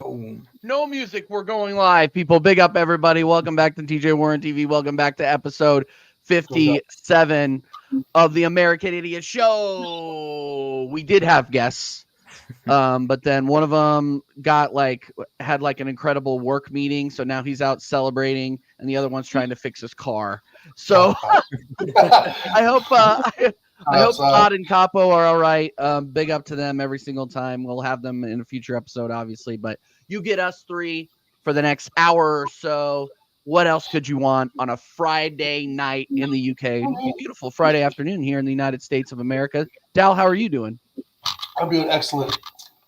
Boom. No music. We're going live, people. Big up, everybody. Welcome back to TJ Warren TV. Welcome back to episode 57 of the American Idiot Show. We did have guests, but then one of them had an incredible work meeting, so now he's out celebrating, and the other one's trying to fix his car. So I hope Todd and Capo are all right. Big up to them every single time. We'll have them in a future episode, obviously, but you get us three for the next hour or so. What else could you want on a Friday night in the UK? Beautiful Friday afternoon here in the United States of America. Dal, how are you doing? I'm doing excellent.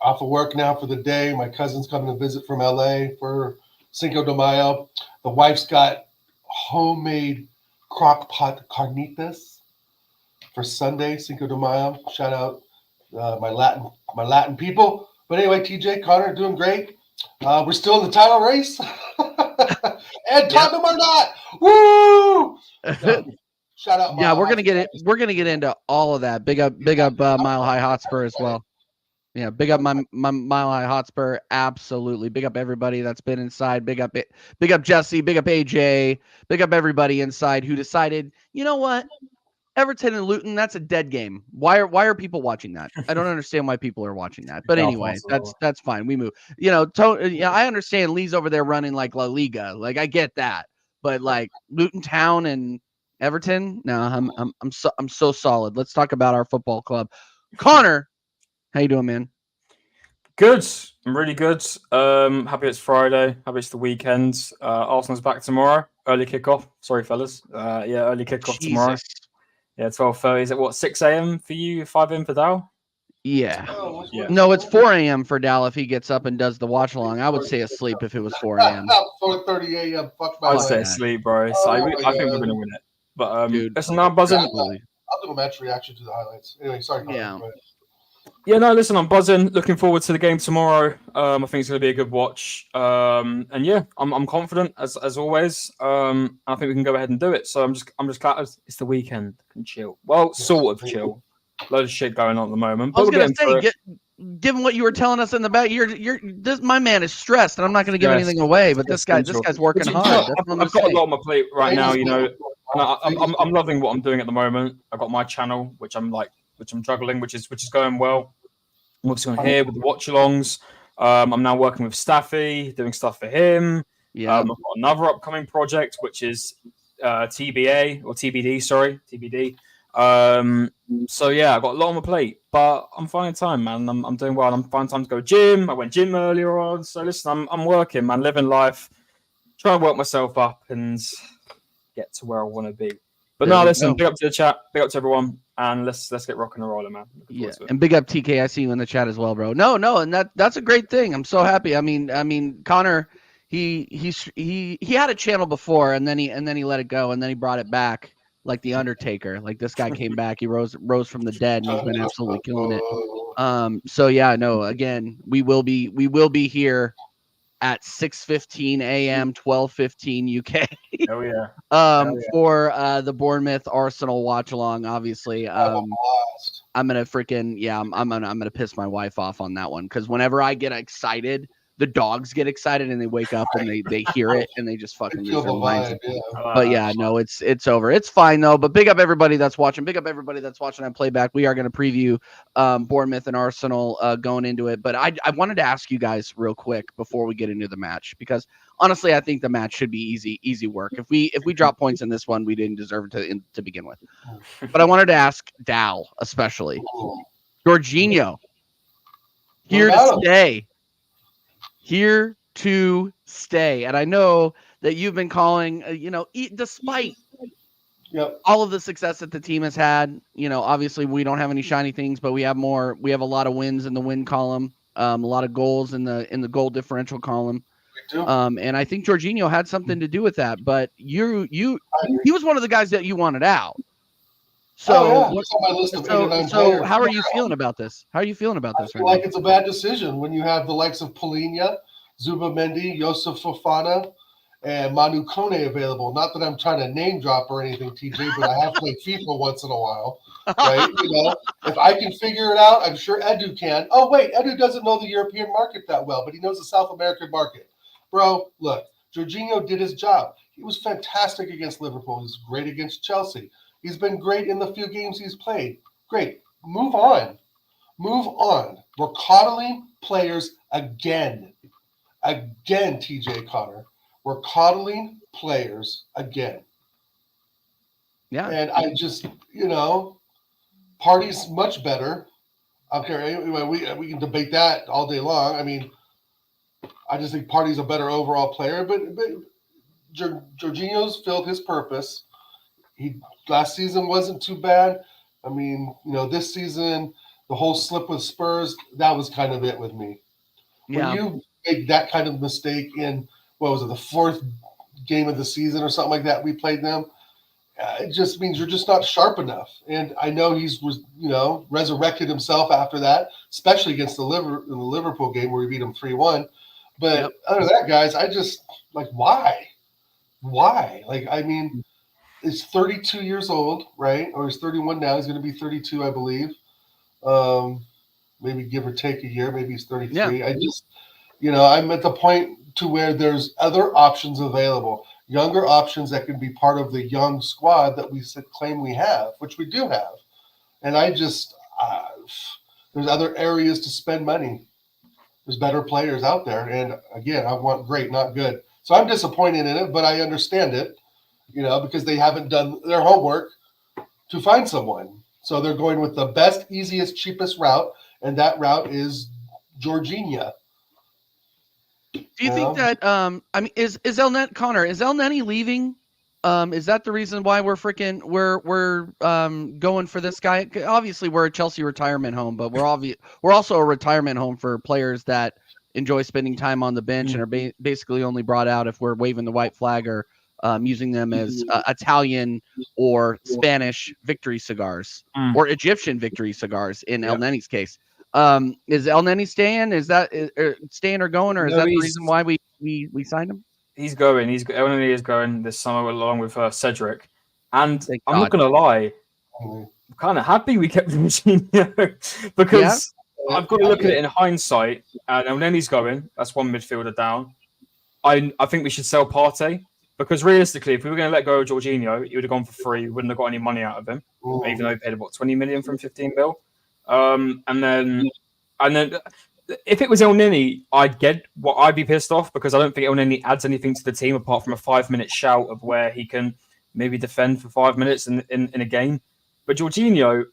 Off of work now for the day. My cousin's coming to visit from LA for Cinco de Mayo. The wife's got homemade crock pot carnitas for Sunday, Cinco de Mayo. Shout out my Latin people. But anyway, TJ, Connor, doing great. We're still in the title race. And Tottenham are not. Woo! So, shout out. Yeah, we're gonna get it. We're gonna get into all of that. Big up, Mile High Hotspur as well. Yeah, big up my Mile High Hotspur. Absolutely. Big up everybody that's been inside. Big up Jesse. Big up AJ. Big up everybody inside who decided, you know what? Everton and Luton, that's a dead game. Why are people watching that? I don't understand why people are watching that. But anyway, that's fine. We move. I understand Lee's over there running like La Liga. Like I get that. But like Luton Town and Everton, no, I'm so solid. Let's talk about our football club. Connor, how you doing, man? Good. I'm really good. Happy it's Friday. Happy it's the weekend. Arsenal's back tomorrow. Early kickoff. Sorry, fellas. Early kickoff tomorrow. Yeah, 12:30. Is it what, 6 a.m. for you, 5 a.m. for Dal? Yeah. No, it's 4 a.m. for Dal if he gets up and does the watch along. I would say asleep if it was 4 a.m. 4:30 a.m. Fuck my I'd life. say asleep, bro. So I think we're going to win it. But listen, I'm buzzing. I'll do a match reaction to the highlights. Anyway, sorry. Yeah. Yeah, no, listen, I'm buzzing. Looking forward to the game tomorrow. I think it's going to be a good watch. And yeah, I'm confident as always. I think we can go ahead and do it. So I'm just glad it's the weekend. I can chill. Well, sort of chill. Loads of shit going on at the moment. I was going to say, given what you were telling us in the back, my man is stressed, and I'm not going to give anything away. But this guy's working hard. I've got a lot on my plate right now. You know, and I'm loving what I'm doing at the moment. I've got my channel, which I'm juggling, which is going well. I'm obviously on here with the watch-alongs. I'm now working with Staffy, doing stuff for him. Yeah. I've got another upcoming project, which is TBA or TBD. Sorry, TBD. So yeah, I've got a lot on my plate, but I'm finding time, man. I'm doing well. I'm finding time to go gym. I went gym earlier on. So listen, I'm working, man, living life, trying to work myself up and get to where I want to be. But no, listen, big up to the chat, big up to everyone, and let's get rocking and rolling, man. Yeah, and big up TK. I see you in the chat as well, bro. No, and that's a great thing. I'm so happy. I mean, Connor, he had a channel before, and then he let it go, and then he brought it back like the Undertaker. Like this guy came back, he rose from the dead, and he's been absolutely killing it. So yeah, no, again, we will be here at 6:15 a.m., 12:15 UK. Oh yeah. For the Bournemouth Arsenal watch along. Obviously, I'm gonna piss my wife off on that one because whenever I get excited, the dogs get excited and they wake up and they hear it and they just fucking lose their minds. But yeah, no, it's over. It's fine though. But big up everybody that's watching. Big up everybody that's watching on playback. We are going to preview Bournemouth and Arsenal going into it. But I wanted to ask you guys real quick before we get into the match because honestly, I think the match should be easy work. If we drop points in this one, we didn't deserve it to begin with. But I wanted to ask Dal especially, Jorginho, here to stay. Here to stay. And I know that you've been calling, despite all of the success that the team has had, obviously we don't have any shiny things, but we have a lot of wins in the win column, a lot of goals in the goal differential column. And I think Jorginho had something to do with that, but he was one of the guys that you wanted out. So, so how are you feeling about this? How are you feeling about this? I feel like it's a bad decision when you have the likes of Polina, Zubamendi, Yosef Fofana, and Manu Kone available. Not that I'm trying to name drop or anything, TJ, but I have played FIFA once in a while. right? If I can figure it out, I'm sure Edu can. Oh, wait, Edu doesn't know the European market that well, but he knows the South American market. Bro, look, Jorginho did his job. He was fantastic against Liverpool. He was great against Chelsea. He's been great in the few games he's played. Great. Move on. Move on. We're coddling players again. Again, TJ Connor. We're coddling players again. Yeah. And I just, Party's much better. Okay, anyway, we can debate that all day long. I mean, I just think Party's a better overall player, but Jorginho's filled his purpose. Last season wasn't too bad. I mean, this season, the whole slip with Spurs, that was kind of it with me. Yeah. When you make that kind of mistake in, the fourth game of the season or something like that, we played them, it just means you're just not sharp enough. And I know he's resurrected himself after that, especially against the Liverpool game where we beat him 3-1. But other than that, guys, I just why? Why? He's 32 years old, right? Or he's 31 now. He's going to be 32, I believe. Maybe give or take a year. Maybe he's 33. Yeah. I just, I'm at the point to where there's other options available, younger options that can be part of the young squad that we claim we have, which we do have. And I just, there's other areas to spend money. There's better players out there. And again, I want great, not good. So I'm disappointed in it, but I understand it, because they haven't done their homework to find someone. So they're going with the best, easiest, cheapest route, and that route is Jorginho. Do you think that is El Neni leaving? Is that the reason why we're going for this guy? Obviously, we're a Chelsea retirement home, but we're also a retirement home for players that enjoy spending time on the bench and are basically only brought out if we're waving the white flag or using them as Italian or Spanish victory cigars or Egyptian victory cigars in El Neni's case. Is El Neni staying? Is that staying or going, or is that the reason why we signed him? He's going. El Neni is going this summer along with Cedric. And I'm not going to lie, I'm kind of happy we kept Jorginho because I've got to look at it in hindsight. And El Neni's going. That's one midfielder down. I think we should sell Partey because realistically, if we were going to let go of Jorginho, he would have gone for free. We wouldn't have got any money out of him, even though he paid about 20 million from 15 mil. And then if it was El Neni, I'd be pissed off because I don't think El Neni adds anything to the team apart from a 5-minute shout of where he can maybe defend for 5 minutes in a game. But Jorginho,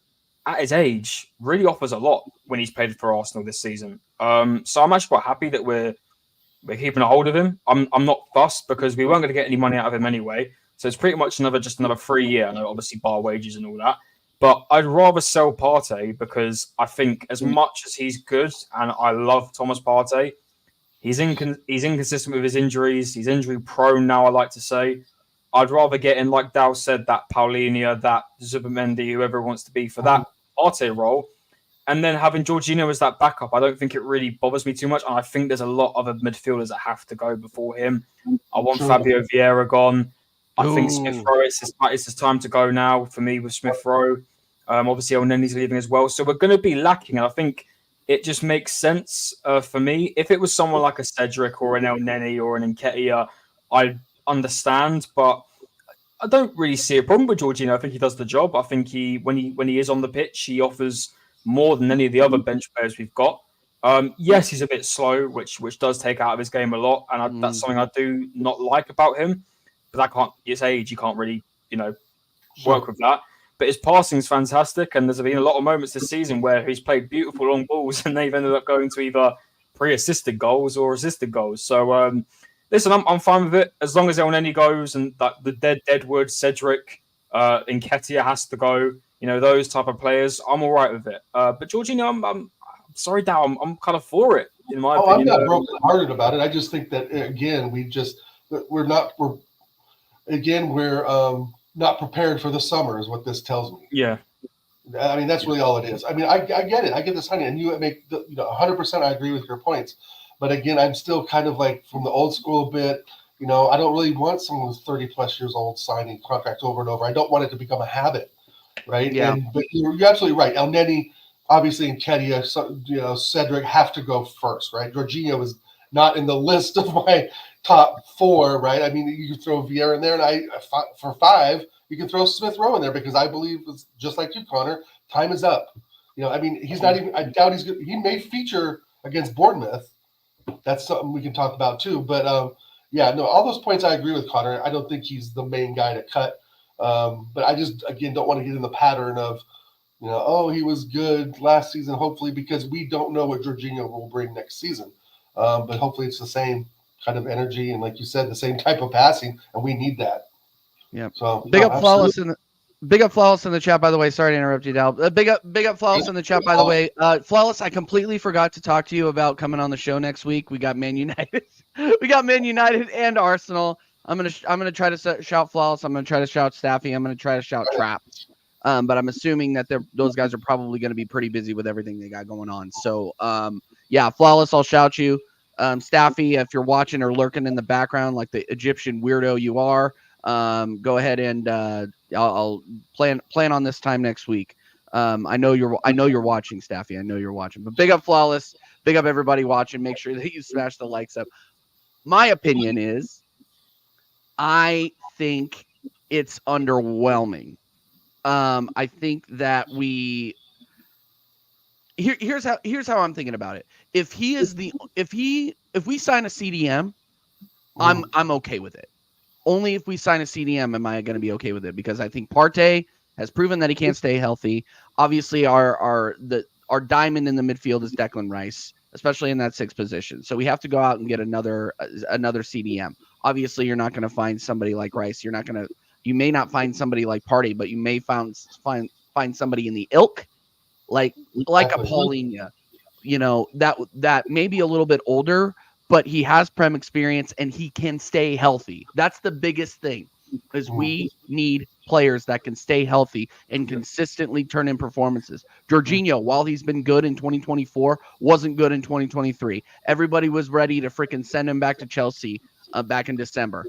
at his age, really offers a lot when he's played for Arsenal this season. So I'm actually quite happy that we're keeping a hold of him. I'm not fussed because we weren't going to get any money out of him anyway. So it's pretty much another free year. I know, obviously, bar wages and all that. But I'd rather sell Partey because I think as much as he's good, and I love Thomas Partey, he's inconsistent with his injuries. He's injury prone now, I like to say. I'd rather get in, like Dal said, that Paulinho, that Zubimendi, whoever it wants to be for that Partey role. And then having Jorginho as that backup, I don't think it really bothers me too much. And I think there's a lot of midfielders that have to go before him. I want Fabio Vieira gone. I think Smith Rowe, it's his time to go now for me with Smith Rowe. Obviously, El Neni's leaving as well. So we're going to be lacking. And I think it just makes sense for me. If it was someone like a Cedric or an El Neni or an Nketiah, I understand. But I don't really see a problem with Jorginho. I think he does the job. I think when he is on the pitch, he offers more than any of the other bench players we've got. Yes, he's a bit slow, which does take out of his game a lot. And that's something I do not like about him. But his age, you can't really, work with that. But his passing is fantastic, and there's been a lot of moments this season where he's played beautiful long balls, and they've ended up going to either pre-assisted goals or assisted goals. So, listen, I'm fine with it as long as El Neni goes, and that the Deadwood, Cedric, Nketiah has to go. Those type of players, I'm all right with it. But Jorginho, I'm sorry, Dow, I'm kind of for it in my opinion. I'm not broken-hearted about it. I just think that again, we're not prepared for the summer is what this tells me. Yeah. I mean, that's really all it is. I mean, I get it. I get this, honey, and you make 100%. I agree with your points, but again, I'm still kind of like from the old school bit. I don't really want someone who's 30 plus years old signing contracts over and over. I don't want it to become a habit. right? Yeah. But you're absolutely right. El Neni, obviously, and Kedia, Cedric have to go first, right? Jorginho is not in the list of my top 4, right? I mean, you can throw Vieira in there, and for 5, you can throw Smith Rowe in there because I believe, it's just like you, Connor, time is up. I mean, he's not even. I doubt he's good. He may feature against Bournemouth. That's something we can talk about too. But yeah, no, all those points I agree with Connor. I don't think he's the main guy to cut. But I just, again, don't want to get in the pattern of, oh, he was good last season, hopefully, because we don't know what Jorginho will bring next season. But hopefully it's the same kind of energy and, like you said, the same type of passing, and we need that. Yeah. So Big up Flawless in the chat, by the way. Sorry to interrupt you, Dal. Big up Flawless in the chat, by the way. Flawless, I completely forgot to talk to you about coming on the show next week. We got Man United. We got Man United and Arsenal. I'm gonna try to shout Flawless. I'm gonna try to shout Staffy. I'm gonna try to shout Trap. But I'm assuming that those guys are probably gonna be pretty busy with everything they got going on. So yeah, Flawless, I'll shout you. Staffy, if you're watching or lurking in the background like the Egyptian weirdo you are, go ahead and I'll plan on this time next week. I know you're watching, Staffy. I know you're watching. But big up Flawless, big up everybody watching. Make sure that you smash the likes up. My opinion is, I think it's underwhelming. I think that here's how I'm thinking about it. If we sign a CDM, I'm okay with it. Only if we sign a CDM am I going to be okay with it, because I think Partey has proven that he can't stay healthy. Obviously, our diamond in the midfield is Declan Rice, especially in that 6th position. So we have to go out and get another CDM. Obviously, you're not going to find somebody like Rice. You may not find somebody like Partey, but you may find somebody in the ilk, like a Paulinho, that may be a little bit older, but he has Prem experience and he can stay healthy. That's the biggest thing, is we need players that can stay healthy and consistently turn in performances. Jorginho, while he's been good in 2024, wasn't good in 2023. Everybody was ready to freaking send him back to Chelsea back in December.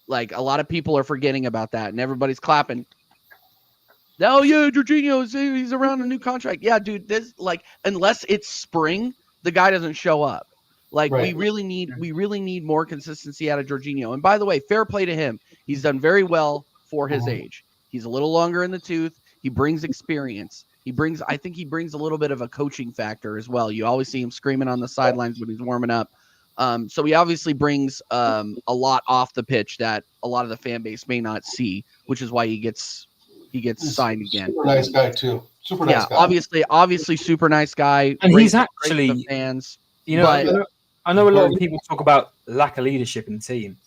Like, a lot of people are forgetting about that, and everybody's clapping. Oh yeah, Jorginho, he's around a new contract. Yeah, dude, this, like, unless it's spring, the guy doesn't show up. Like, right. we really need more consistency out of Jorginho. And by the way, fair play to him. He's done very well for his age. He's a little longer in the tooth. He brings experience. I think he brings a little bit of a coaching factor as well. You always see him screaming on the sidelines when he's warming up. So he obviously brings a lot off the pitch that a lot of the fan base may not see, which is why he gets signed again. Super nice guy too. Super nice guy. Obviously super nice guy. And great, he's actually great fans. I know a lot of people talk about lack of leadership in the team.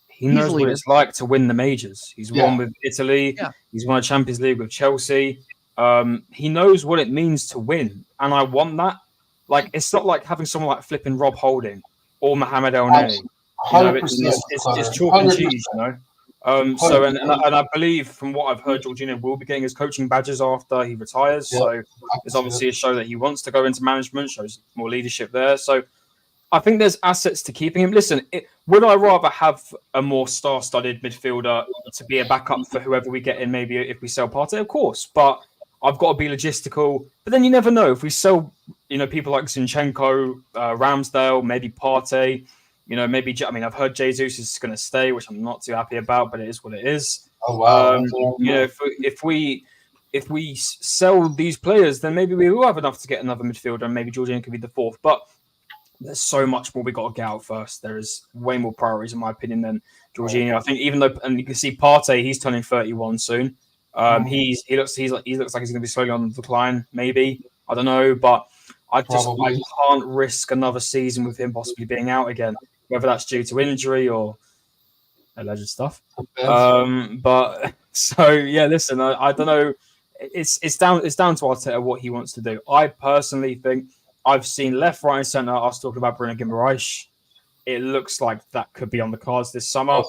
He knows what it's like to win the majors. He's won with Italy. Yeah. He's won a Champions League with Chelsea. He knows what it means to win, and I want that. Like, it's not like having someone like flipping Rob Holding or Mohamed El Neni. It's chalk and cheese, So I believe, from what I've heard, Jorginho will be getting his coaching badges after he retires. Yeah, so it's obviously a show that he wants to go into management, shows more leadership there. So I think there's assets to keeping him. Listen, would I rather have a more star-studded midfielder to be a backup for whoever we get in, maybe if we sell Partey? Of course, but I've got to be logistical. But then you never know. If we sell, people like Zinchenko, Ramsdale, maybe Partey, maybe, I've heard Jesus is going to stay, which I'm not too happy about, but it is what it is. Oh, wow. If we sell these players, then maybe we will have enough to get another midfielder, and maybe Jorginho could be the 4th. But there's so much more we got to get out first. There is way more priorities, in my opinion, than Jorginho. I think even though, and you can see Partey, he's turning 31 soon. He looks like he's going to be slowly on the decline. Maybe, I don't know, but I can't risk another season with him possibly being out again, whether that's due to injury or alleged stuff. But so yeah, listen, I don't know. It's down to Arteta what he wants to do. I personally think, I've seen left, right, and centre us talking about Bruno Guimaraes. It looks like that could be on the cards this summer.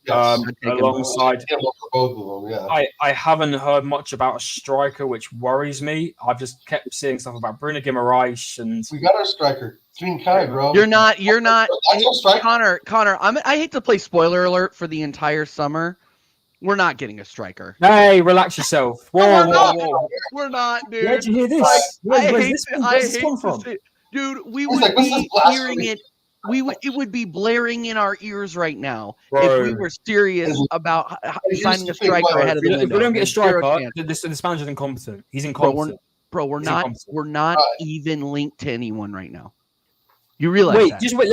Alongside, both of them, yeah. I haven't heard much about a striker, which worries me. I've just kept seeing stuff about Bruno Guimaraes, and we got our striker. Team Kai, bro. You're not. Hey, Connor. I hate to play spoiler alert for the entire summer, We're not getting a striker. Hey, relax yourself. Whoa, whoa. We're not, dude. Where'd you hear this? I Where's hate this, to- where's I this hate come to from? say- dude, we He's would like, this be is blasphemy. hearing it. It would be blaring in our ears right now Bro. if we were serious about Here's signing the a thing, striker bro. ahead of the If we window. don't get a There's zero striker, chance. this manager's incompetent. He's Bro, incompetent. we're He's not incompetent. we're not Right. even linked to anyone right now. You realize Wait, that? just wait.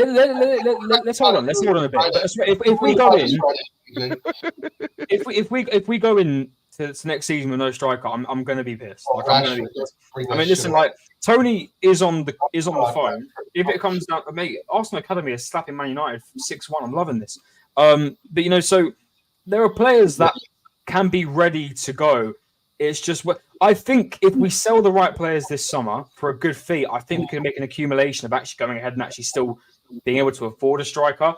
Let's hold on. Let's hold on a bit. If we go in, if we go in to next season with no striker, I'm going to be pissed. Like, I'm going to be pissed. I mean, listen, like Tony is on the phone. If it comes down, mate, Arsenal Academy is slapping Man United 6-1. I'm loving this. But you know, so there are players that can be ready to go. It's just what I think. If we sell the right players this summer for a good fee, I think we can make an accumulation of actually going ahead and actually still being able to afford a striker.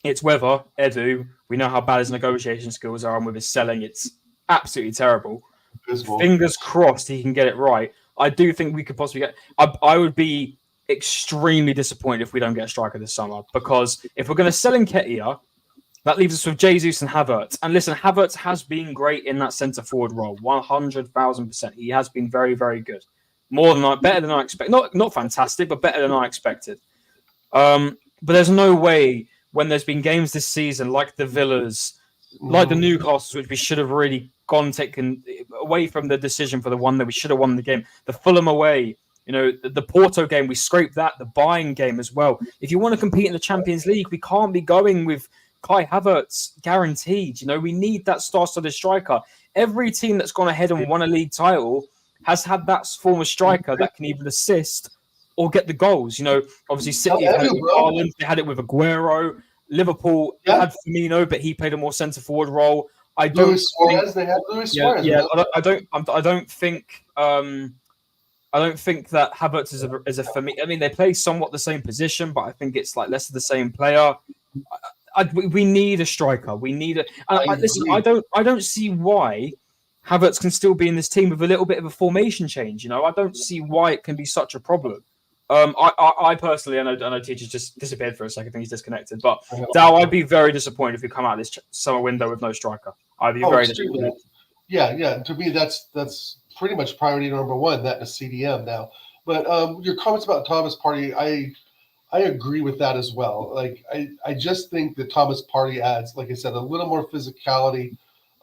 It's whether Edu. We know how bad his negotiation skills are, and with his selling, it's absolutely terrible. Fingers crossed he can get it right. I do think we could possibly get. I would be extremely disappointed if we don't get a striker this summer, because if we're going to sell Nketiah, that leaves us with Jesus and Havertz. And listen, Havertz has been great in that centre forward role, 100,000%. He has been very, very good, better than I expected. Not fantastic, but better than I expected. But there's no way when there's been games this season like the Villas, like the Newcastles, which we should have really taken away from the decision for the one that we should have won the game. The Fulham away, you know, the Porto game, we scraped that. The Bayern game as well. If you want to compete in the Champions League, we can't be going with Kai Havertz guaranteed. You know, we need that star-studded striker. Every team that's gone ahead and won a league title has had that form of striker that can either assist or get the goals. You know, obviously City had it with Haaland, they had it with Aguero. Liverpool had Firmino, but he played a more centre forward role. They had Luis Suarez. Yeah, I don't think that Havertz is a for me. I mean, they play somewhat the same position, but I think it's like less of the same player. We need a striker. We need a. Listen, I don't see why Havertz can still be in this team with a little bit of a formation change. You know, I don't see why it can be such a problem. I personally, I know Teacher's just disappeared for a second. I think he's disconnected. But Dow, I'd be very disappointed if we come out of this summer window with no striker. I'd be very disappointed. Yeah. To me, that's pretty much priority number one. That and a CDM now. But your comments about Thomas Partey, I agree with that as well. Like I just think that Thomas Partey adds, like I said, a little more physicality.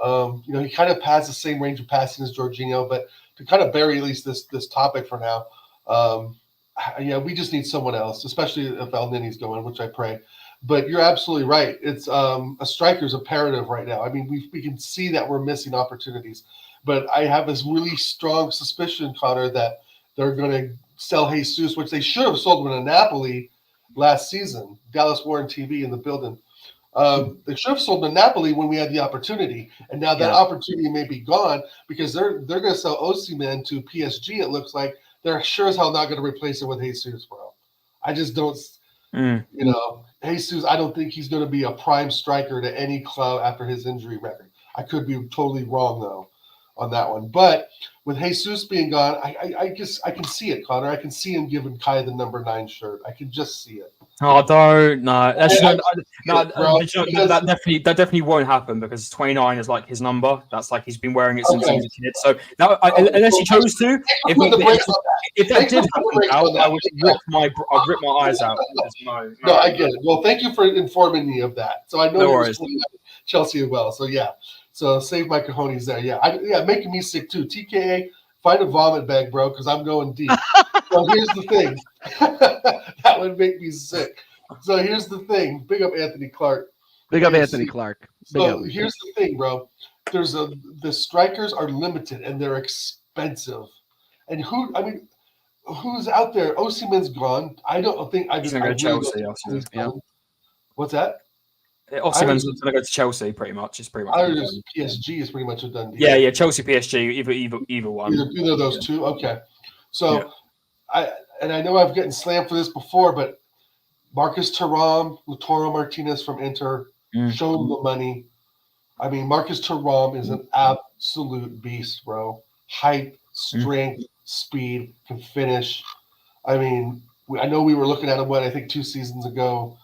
You know, he kind of has the same range of passing as Jorginho, but to kind of bury at least this topic for now. We just need someone else, especially if El Nini's going, which I pray. But you're absolutely right. It's a striker's imperative right now. I mean, we can see that we're missing opportunities. But I have this really strong suspicion, Connor, that they're going to sell Jesus, which they should have sold him to Napoli last season. Dallas Warren TV in the building. They should have sold to Napoli when we had the opportunity, and now that opportunity may be gone because they're going to sell Osimhen to PSG. It looks like they're sure as hell not going to replace it with Jesus, bro. I just don't. You know, Jesus. I don't think he's going to be a prime striker to any club after his injury record. I could be totally wrong though on that one, but with Jesus being gone, I can see it, Connor. I can see him giving Kai the number 9 shirt. I can just see it. Oh, don't no. That definitely won't happen because 29 is like his number. That's like he's been wearing it since he was a kid. So unless he chose to, if that did happen, I would I'd rip my eyes out. No, I get it. Well, thank you for informing me of that. So I know no worries. Chelsea as well. So yeah. So save my cojones there. Yeah, making me sick too. TKA, find a vomit bag, bro, because I'm going deep. So here's the thing. That would make me sick. So here's the thing. Big up Anthony Clark. Big up Anthony Clark. So here's the thing, bro. The strikers are limited and they're expensive. And who's out there? Osimhen's gone. I don't think he's gonna go to Chelsea. What's that? Osimhen's going to go to Chelsea, pretty much. It's pretty much. PSG is pretty much a done deal. Yeah. Chelsea, PSG, either one. Either of those two. Okay. So, I know I've gotten slammed for this before, but Marcus Thuram, Lautaro Martinez from Inter, show them the money. I mean, Marcus Thuram is an absolute beast, bro. Height, strength, speed, can finish. I mean, I know we were looking at him, I think 2 seasons ago,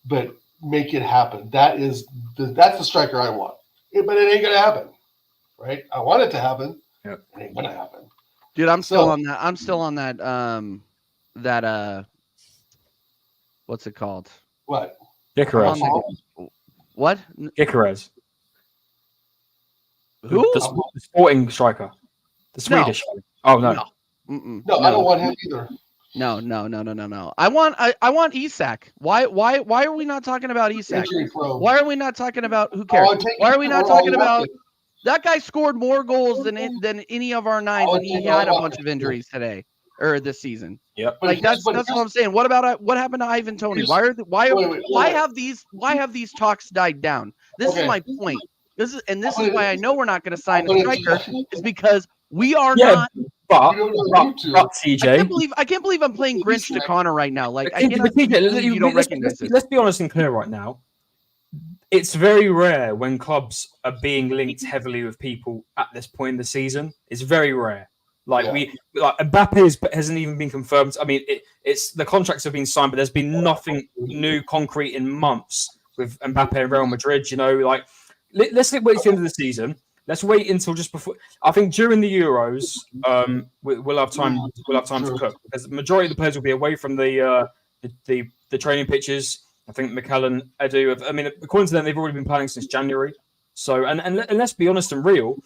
but make it happen. That's the striker I want. but it ain't gonna happen, right? I want it to happen. Yep. It ain't gonna happen. Dude, I'm still on that. I'm still on that. What's it called? What? Icarus. What? Icarus. Who? The sporting striker. The Swedish. No. Oh no. No, I don't want him either. No. I want Isak. Why are we not talking about Isak? Why are we not talking about who cares? Why are we not talking about that guy scored more goals than any of our nines, and he had a bunch of injuries today or this season. Yep. Like that's what I'm saying. What happened to Ivan Toney? Why have these talks died down? This is my point. This is why I know we're not going to sign a striker is because we are not. But CJ, I can't believe I'm playing Grinch to Connor right now. Like I can't CJ, you don't recognize this. Let's be honest and clear right now. It's very rare when clubs are being linked heavily with people at this point in the season. It's very rare. Mbappe hasn't even been confirmed. I mean, it's the contracts have been signed, but there's been nothing new concrete in months with Mbappe and Real Madrid. You know, like let's wait to the end of the season. Let's wait until just before. I think during the Euros, we'll have time. We'll have time to cook because the majority of the players will be away from the training pitches. I think McAllen, Edu. I mean, according to them, they've already been planning since January. So, and let's be honest and real.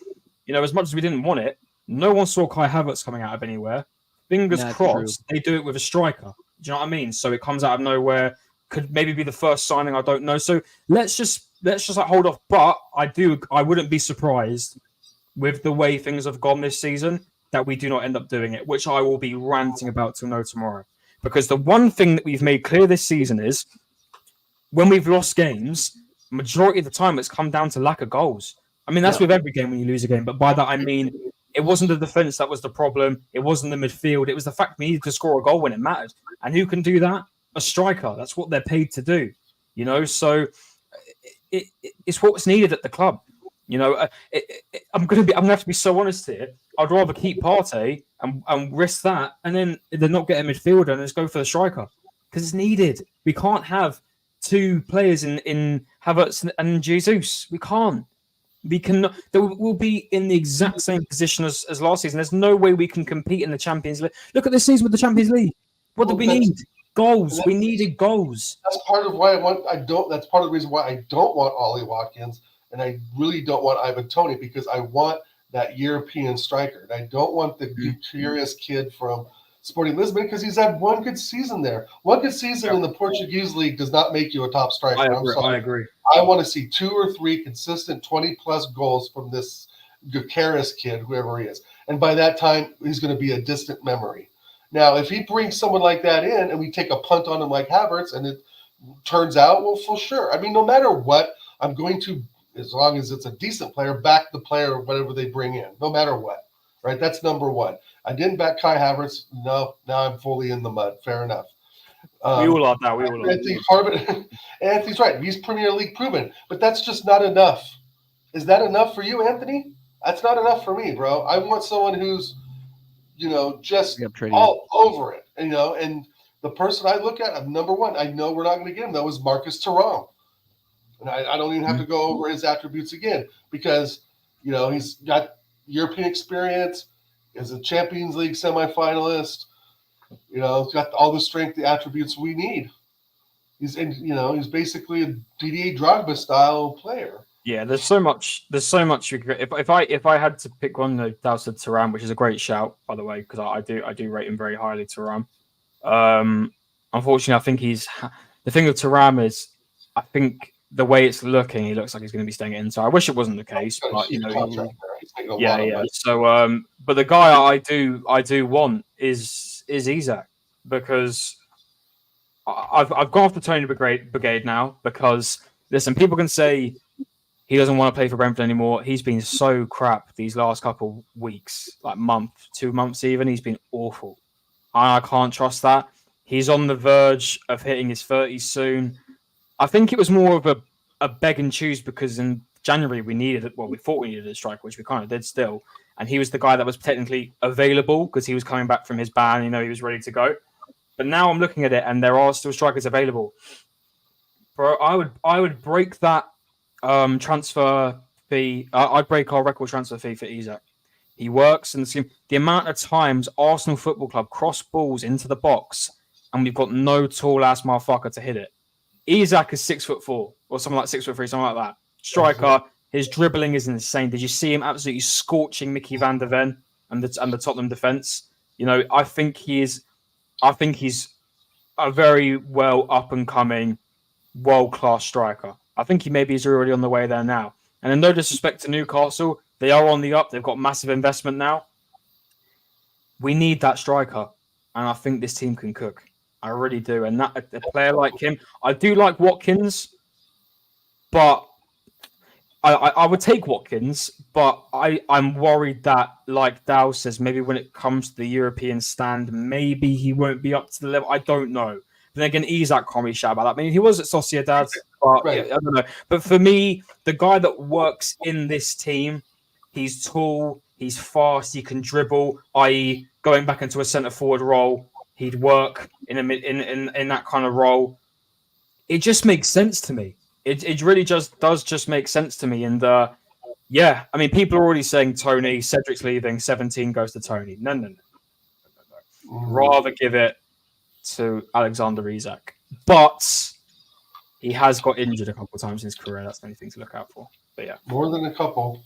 You know, as much as we didn't want it, no one saw Kai Havertz coming out of anywhere. Fingers crossed, they do it with a striker. Do you know what I mean? So it comes out of nowhere. Could maybe be the first signing. I don't know. So let's just like hold off. But I wouldn't be surprised with the way things have gone this season that we do not end up doing it, which I will be ranting about till tomorrow. Because the one thing that we've made clear this season is when we've lost games, majority of the time it's come down to lack of goals. I mean, that's with every game when you lose a game. But by that, I mean, it wasn't the defense that was the problem. It wasn't the midfield. It was the fact we needed to score a goal when it mattered. And who can do that? A striker. That's what they're paid to do. You know, so it's what's needed at the club. You know, I'm going to have to be so honest here. I'd rather keep Partey and risk that, and then not get a midfielder and just go for the striker because it's needed. We can't have two players in Havertz and Jesus. We can't. We can. We'll be in the exact same position as last season. There's no way we can compete in the Champions League. Look at this season with the Champions League. What did we need? Goals. We needed goals. That's part of why That's part of the reason why I don't want Ollie Watkins, and I really don't want Ivan Toney because I want that European striker. And I don't want the curious kid from Sporting Lisbon because he's had one good season there. One good season in the Portuguese league does not make you a top striker. I agree. I want to see 2 or 3 consistent 20-plus goals from this Gyökeres kid, whoever he is. And by that time, he's going to be a distant memory. Now, if he brings someone like that in and we take a punt on him like Havertz and it turns out, well, for sure. I mean, no matter what, I'm going to, as long as it's a decent player, back the player, whatever they bring in, no matter what. Right? That's number one. I didn't back Kai Havertz. No, now I'm fully in the mud. Fair enough. We all are now. Anthony's right. He's Premier League proven, but that's just not enough. Is that enough for you, Anthony? That's not enough for me, bro. I want someone who's, just all over it. And the person I look at, number one, I know we're not going to get him. That was Marcus Thuram. And I don't even have to go over his attributes again because, he's got European experience, is a Champions League semifinalist, he's got all the strength, the attributes we need. He's basically a Didier Drogba style player. Yeah, there's so much. If I had to pick one, that was Thuram, which is a great shout, by the way, because I do rate him very highly. Thuram. Unfortunately, I think the thing with Thuram is, I think the way it's looking, he looks like he's going to be staying at Inter. I wish it wasn't the case, but yeah. So, but the guy I do want is Isak because I've gone off the Tony Brigade now because listen, people can say he doesn't want to play for Brentford anymore. He's been so crap these last couple weeks, like month, 2 months even. He's been awful. I can't trust that. He's on the verge of hitting his 30s soon. I think it was more of a beg and choose because in January we thought we needed a striker, which we kind of did still. And he was the guy that was technically available because he was coming back from his ban. He was ready to go. But now I'm looking at it and there are still strikers available. Bro, I would break that transfer fee. I'd break our record transfer fee for Isak. He works, and the amount of times Arsenal Football Club cross balls into the box, and we've got no tall ass motherfucker to hit it. Isak is 6'4" or something like 6'3", something like that. Striker. His dribbling is insane. Did you see him absolutely scorching Mickey van der Ven and the Tottenham defense? You know, I think he's a very well up and coming, world class striker. I think he maybe is already on the way there now. And in no disrespect to Newcastle, they are on the up. They've got massive investment now. We need that striker, and I think this team can cook. I really do. And that a player like him, I do like Watkins, but I would take Watkins, but I'm worried that, like Dow says, maybe when it comes to the European stand, maybe he won't be up to the level. I don't know. But then again, Isak can't be shy about that. I mean, he was at Sociedad, but I don't know. But for me, the guy that works in this team, he's tall, he's fast, he can dribble, i.e. going back into a centre-forward role, he'd work in that kind of role. It just makes sense to me. It really just does make sense to me. And yeah, I mean, people are already saying Tony, Cedric's leaving, 17 goes to Tony. No. Rather give it to Alexander Isak. But he has got injured a couple of times in his career. That's the only thing to look out for. But yeah. More than a couple.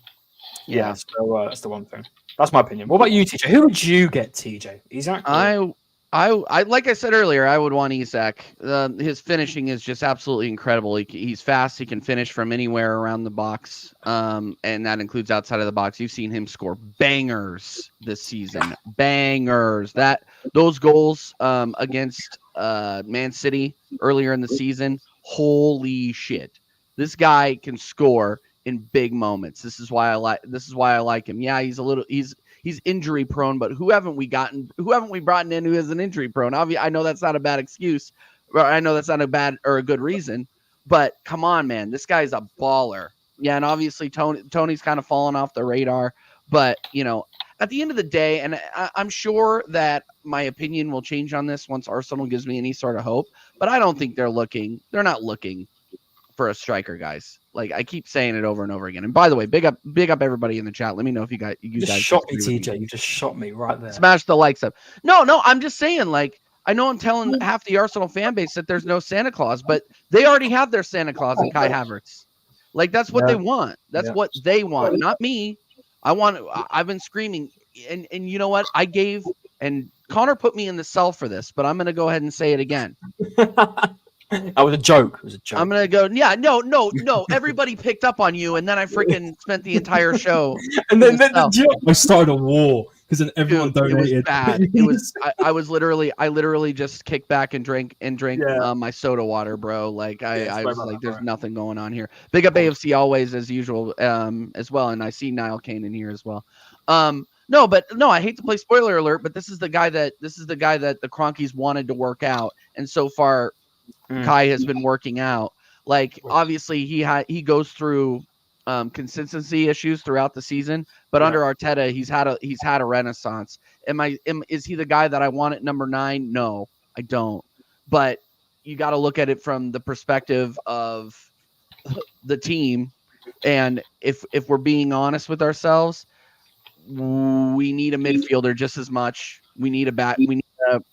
Yeah, so that's the one thing. That's my opinion. What about you, TJ? Who would you get, TJ? Isak? I like I said earlier, I would want Isak. His finishing is just absolutely incredible. He's fast. He can finish from anywhere around the box, and that includes outside of the box. You've seen him score bangers this season. Bangers. Those goals against Man City earlier in the season. Holy shit! This guy can score in big moments. This is why I like him. Yeah, he's injury prone, but who haven't we brought in who is an injury prone? Obviously, I know that's not a bad excuse, or I know that's not a bad or a good reason, but come on, man, this guy's a baller. Yeah, and obviously Tony's kind of fallen off the radar, but you know, at the end of the day, and I'm sure that my opinion will change on this once Arsenal gives me any sort of hope, but I don't think they're not looking for a striker, guys. Like I keep saying it over and over again. And by the way, big up everybody in the chat. Let me know if you guys shot me, TJ. You just shot me right there. Smash the likes up. No, I'm just saying, like, I know I'm telling half the Arsenal fan base that there's no Santa Claus, but they already have their Santa Claus in Kai Havertz. Like that's what they want. That's what they want, not me. I've been screaming, and you know what? And Connor put me in the cell for this, but I'm gonna go ahead and say it again. That was a joke. It was a joke. I'm gonna go. Yeah, no. Everybody picked up on you, and then I freaking spent the entire show. And then I started a war because then everyone donated. It was bad. It was. I literally just kicked back and drank my soda water, bro. Like I was like, there's nothing going on here. Big up AFC always as usual, as well. And I see Niall Kane in here as well. No, I hate to play spoiler alert, but this is the guy that the Cronkies wanted to work out, and so far. Kai has been working out. Like obviously he goes through consistency issues throughout the season, but under Arteta he's had a renaissance. Is he the guy that I want at number 9? No, I don't. But you got to look at it from the perspective of the team, and if we're being honest with ourselves, we need a midfielder just as much. We need a back. We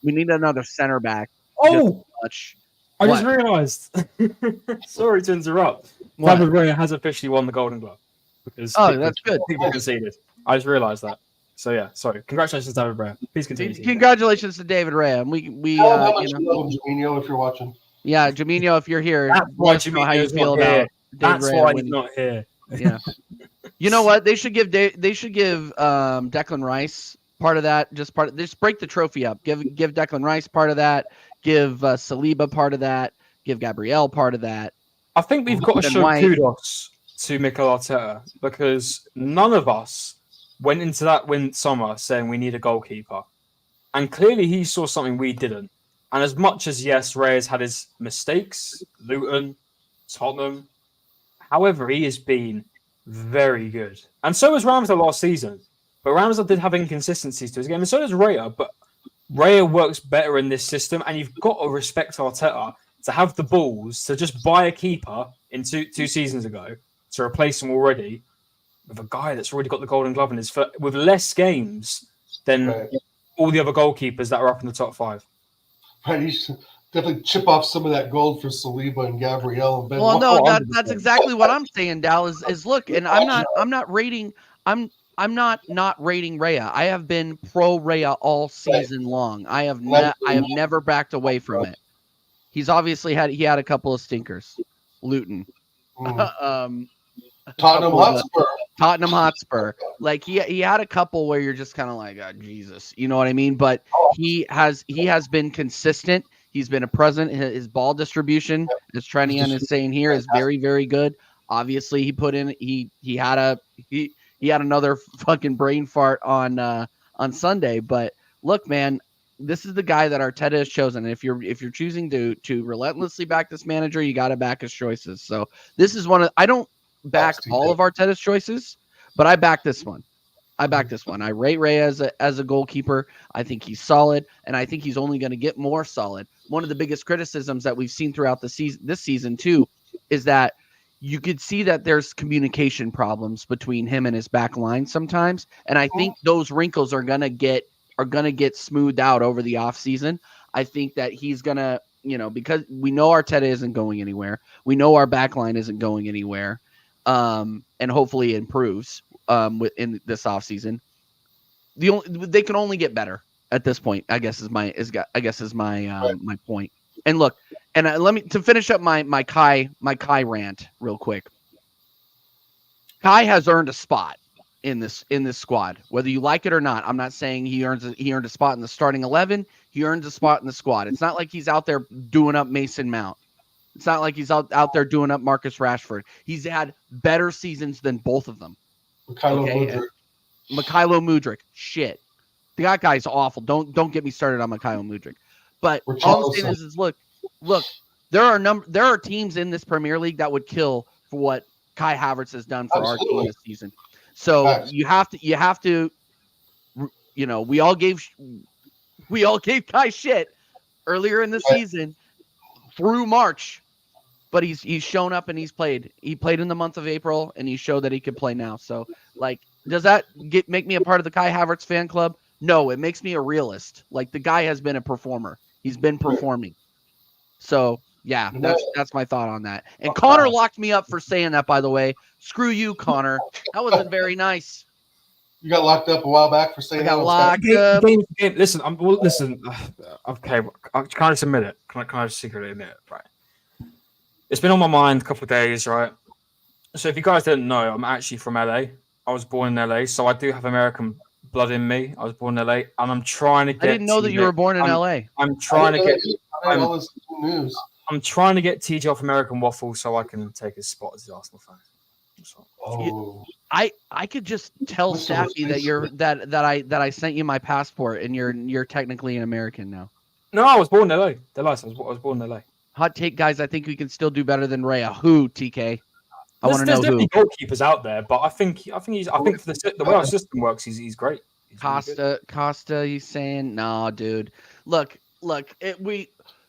need another center back. Oh, much. I just realised. Sorry to interrupt. David Raya has officially won the Golden Glove because that's good. People conceded. I just realised that. So yeah, sorry. Congratulations, David Raya. Please continue. Congratulations to David Raya. And we how much you love him, Jaminho, if you're watching. Yeah, Jaminho, if you're here, that's why Jaminho how you feel about. That's why he's not here. Yeah. You know what? They should give Declan Rice part of that. Just break the trophy up. Give Declan Rice part of that. Give Saliba part of that. Give Gabriel part of that. I think we've got to show kudos to Mikel Arteta because none of us went into that summer saying we need a goalkeeper. And clearly he saw something we didn't. And as much as, yes, Reyes had his mistakes, Luton, Tottenham, however, he has been very good. And so was Ramsdale last season. But Ramsdale did have inconsistencies to his game. And so does Raya. But Raya works better in this system. And you've got to respect Arteta to have the balls to just buy a keeper in two seasons ago to replace him already with a guy that's already got the Golden Glove in his foot with less games than Right. all the other goalkeepers that are up in the top 5. Right, he should definitely chip off some of that gold for Saliba and Gabrielle and Ben. Well, White. no, 100%. that's exactly what I'm saying, Dal. Is look, and I'm not rating. I'm not rating Raya. I have been pro Raya all season long. I have never backed away from it. He's obviously had a couple of stinkers. Luton, Tottenham couple of- Hotspur. Tottenham Hotspur. Like he had a couple where you're just kind of like, oh, Jesus, you know what I mean? But he has been consistent. He's been a present. His ball distribution, as Trenian is saying here, is very, very good. Obviously, he had another fucking brain fart on Sunday. But look, man, this is the guy that Arteta has chosen. And if you're choosing to relentlessly back this manager, you got to back his choices. So this is one of I don't back all of Arteta's choices, but I back this one. I rate Ray as a goalkeeper. I think he's solid, and I think he's only going to get more solid. One of the biggest criticisms that we've seen throughout this season too, is that you could see that there's communication problems between him and his back line sometimes, and I think those wrinkles are gonna get smoothed out over the offseason. I think that he's gonna, because we know Arteta isn't going anywhere. We know our back line isn't going anywhere, and hopefully it improves in this offseason. They can only get better at this point, I guess is my my point. And look, and let me to finish up my Kai rant real quick. Kai has earned a spot in this squad, whether you like it or not. I'm not saying he earned a spot in the starting 11. He earns a spot in the squad. It's not like he's out there doing up Mason Mount. It's not like he's out there doing up Marcus Rashford. He's had better seasons than both of them. Mykhailo Mudryk. Shit. That guy's awful. Don't get me started on Mykhailo Mudryk. But all I'm saying is look, there are teams in this Premier League that would kill for what Kai Havertz has done for our team this season. So you have to we all gave Kai shit earlier in the season through March. But he's shown up and he's played. He played in the month of April and he showed that he could play now. So like, does that make me a part of the Kai Havertz fan club? No, it makes me a realist. Like the guy has been a performer. He's been performing. So yeah, that's my thought on that. And Connor locked me up for saying that, by the way. Screw you, Connor. That wasn't very nice. You got locked up a while back for saying that. Locked up. Listen, listen. Okay, can I just admit it? Can I just secretly admit it? Right. It's been on my mind a couple of days, right? So if you guys didn't know, I'm actually from LA. I was born in LA, so I do have American blood in me. I was born in LA, and I'm trying to get. I didn't know that you were born in LA. I'm trying to get. News. I'm trying to get TJ off American waffle so I can take his spot as the Arsenal fan. Oh. I could just tell Staffy that I sent you my passport and you're technically an American now. No, I was born in LA. I was born in LA. Hot take, guys. I think we can still do better than Raya. Who, TK? I want to know who. There's definitely goalkeepers out there, but I think for the way our system works, he's great. Costa, he's saying, no, dude. Look.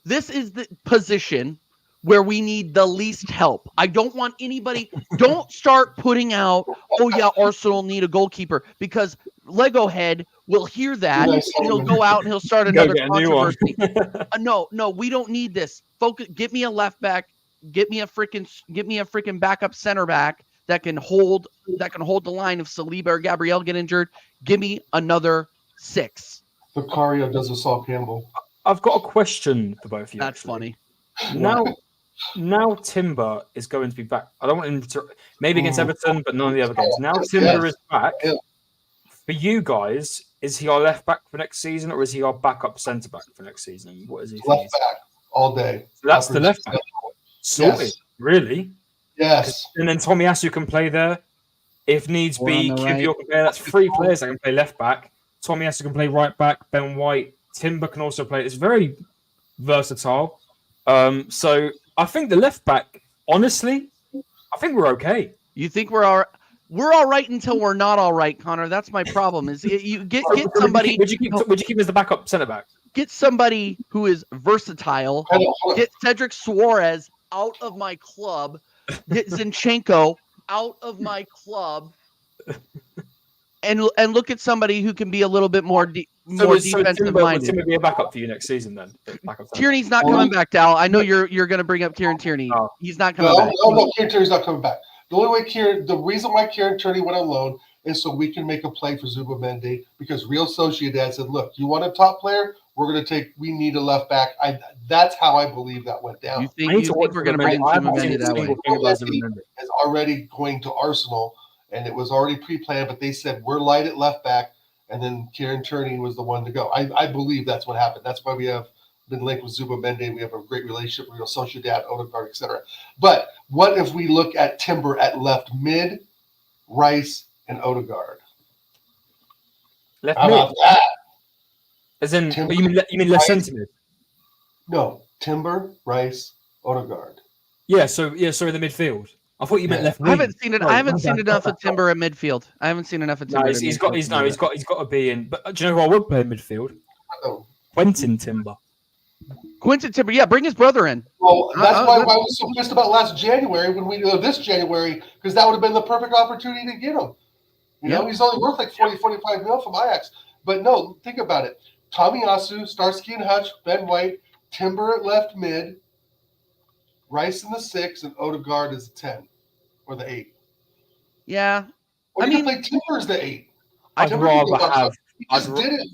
This is the position where we need the least help. I don't want anybody. Don't start putting out, oh yeah, Arsenal need a goalkeeper, because Lego Head will hear that and he'll go out and he'll start another controversy. No, we don't need this. Focus. Get me a left back. Get me a freaking backup center back that can hold the line if Saliba or Gabrielle get injured. Give me another 6. Vicario does a Saul Campbell. I've got a question for both of you. That's funny. Now Timber is going to be back. I don't want him to maybe against Everton, but none of the other games. Now Timber is back. Yeah. For you guys, is he our left back for next season, or is he our backup centre back for next season? What is he? Left back all day. So that's the left back. Sorted. Yes. Really? Yes. And then Tomiyasu can play there. If needs be, Kivio can play. That's 3 players that can play left back. Tomiyasu can play right back. Ben White. Timber can also play. It's very versatile. So I think the left back, honestly, I think we're okay. You think we're all right? We're all right until we're not all right, Connor. That's my problem. Is you get somebody? Would you keep as the backup centre back? Get somebody who is versatile. Get Cedric Suarez out of my club. Get Zinchenko out of my club. and look at somebody who can be a little bit more defensive minded. Timber be a backup for you next season then? Tierney's not coming back, Dal. I know you're going to bring up Kieran Tierney. Oh. He's not coming back. No, Kieran Tierney's not coming back. The reason why Kieran Tierney went on loan is so we can make a play for Zubimendi, because Real Sociedad said, look, you want a top player? We need a left back. That's how I believe that went down. You think we're going to bring Zubimendi that way? Is already going to Arsenal, and it was already pre-planned, but they said, we're light at left back, and then Kieran Tierney was the one to go. I believe that's what happened. That's why we have been linked with Zubimendi. We have a great relationship with Real Sociedad, Odegaard, etc. But what if we look at Timber at left mid, Rice, and Odegaard? Left How mid? about that? As in, Timber, you mean left centre mid? No, Timber, Rice, Odegaard. Yeah, so the midfield. I thought you meant left wing. I haven't seen enough of Timber in midfield. I haven't seen enough of Timber. No, he's got to be in. But do you know who I would play in midfield? Oh. Quentin Timber. Quentin Timber, yeah, bring his brother in. Well, that's why I was so pissed about last January this January, because that would have been the perfect opportunity to get him. You know, he's only worth like 40, 45 mil from Ajax. But no, think about it. Tommy Asu, Starsky and Hutch, Ben White, Timber at left mid, Rice in the 6, and Odegaard is the 10 or the 8. Yeah. Or you can play Timber as the 8. I'd rather have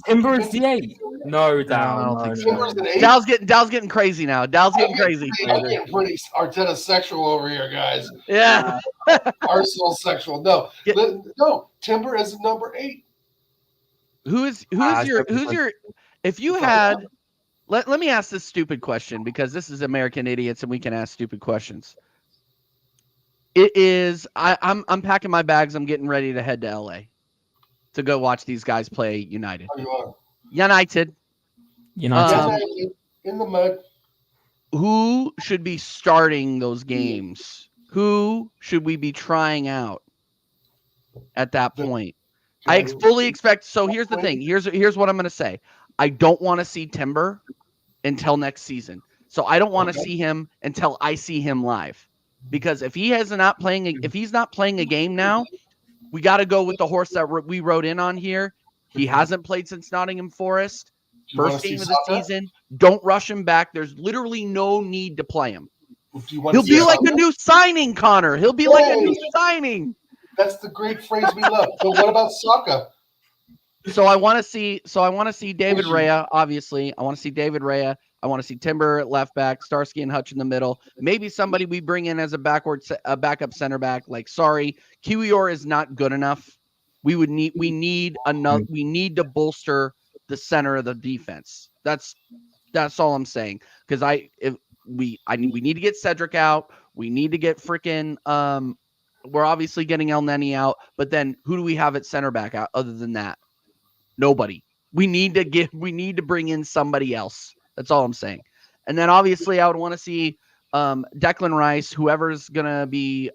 Timber as the 8. No, Dal. I don't think Timber's an 8. Dal's getting crazy now. Dal's getting crazy. I'm getting pretty Arteta sexual over here, guys. Yeah. Arsenal sexual. No. Timber is number 8. Who's your if you had let me ask this stupid question, because this is American Idiots and we can ask stupid questions. It is I'm packing my bags, I'm getting ready to head to LA to go watch these guys play United. Oh, you are. United. In the mud. Who should be starting those games? Who should we be trying out at that point? I fully expect. So here's the thing. Here's what I'm going to say. I don't want to see Timber until next season. So I don't want to see him until I see him live. Because if he's not playing a game now, we got to go with the horse that we rode in on here. He hasn't played since Nottingham Forest. First game of the season. Don't rush him back. There's literally no need to play him. He'll be like a new signing, Connor. He'll be like a new signing. That's the great phrase we love. But what about Saka? So I want to see David Raya, obviously. I want to see David Raya. I want to see Timber at left back, Starsky and Hutch in the middle. Maybe somebody we bring in as a backup center back. Like, sorry, Kiwior is not good enough. We need to bolster the center of the defense. That's all I'm saying. Because we need to get Cedric out. We need to get freaking we're obviously getting El Neni out, but then who do we have at center back out other than that? Nobody. We need to bring in somebody else. That's all I'm saying. And then obviously I would want to see Declan Rice, whoever's gonna be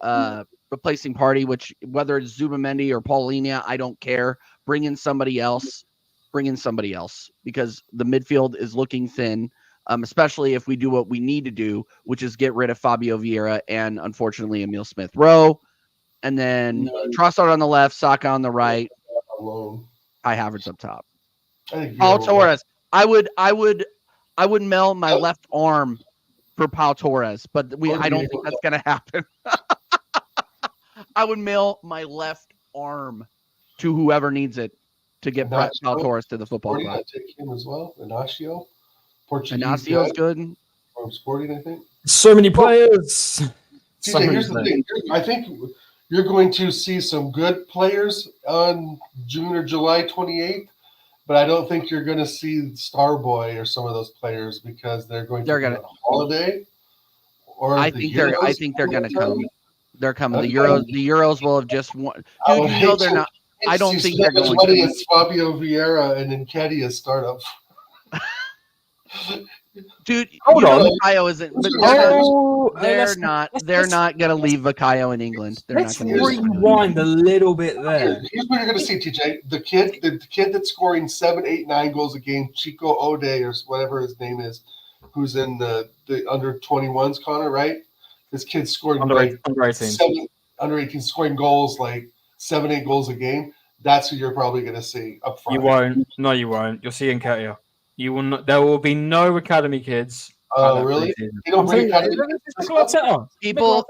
replacing Partey, which whether it's Zubimendi or Paulinho, I don't care. Bring in somebody else because the midfield is looking thin. Especially if we do what we need to do, which is get rid of Fabio Vieira and unfortunately Emile Smith-Rowe. And then Trossard on the left, Saka on the right. Kai Havertz up top. Pau Torres. I would mail my left arm for Pau Torres, but I don't think that's gonna happen. I would mail my left arm to whoever needs it to get Pau Torres to the football club. Take him as well. Inacio. Inacio's good. From Sporting, I think. So many players. TJ, here's the thing. I think you're going to see some good players on June or July 28th, but I don't think you're going to see Starboy or some of those players because they're going to be on holiday. Or I think they're going to come. They're coming. The Euros will have just won. Dude, you know they're not. I don't think they're going to. It's Fabio Vieira and Nketiah startup. Dude, Vakayo isn't. But they're not going to leave Vakayo in England. They're let's not going to rewind a little bit there. Here's what you're going to see, TJ. The kid that's scoring 7, 8, 9 goals a game, Chico Ode or whatever his name is, who's in the under 21s, Connor, right? This kid's scoring under 18, under 18, scoring goals like 7-8 goals a game, that's who you're probably going to see up front. You won't. No, you won't. You'll see Nketiah. You will not. There will be no academy kids. Oh, really? You don't bring academy kids? People,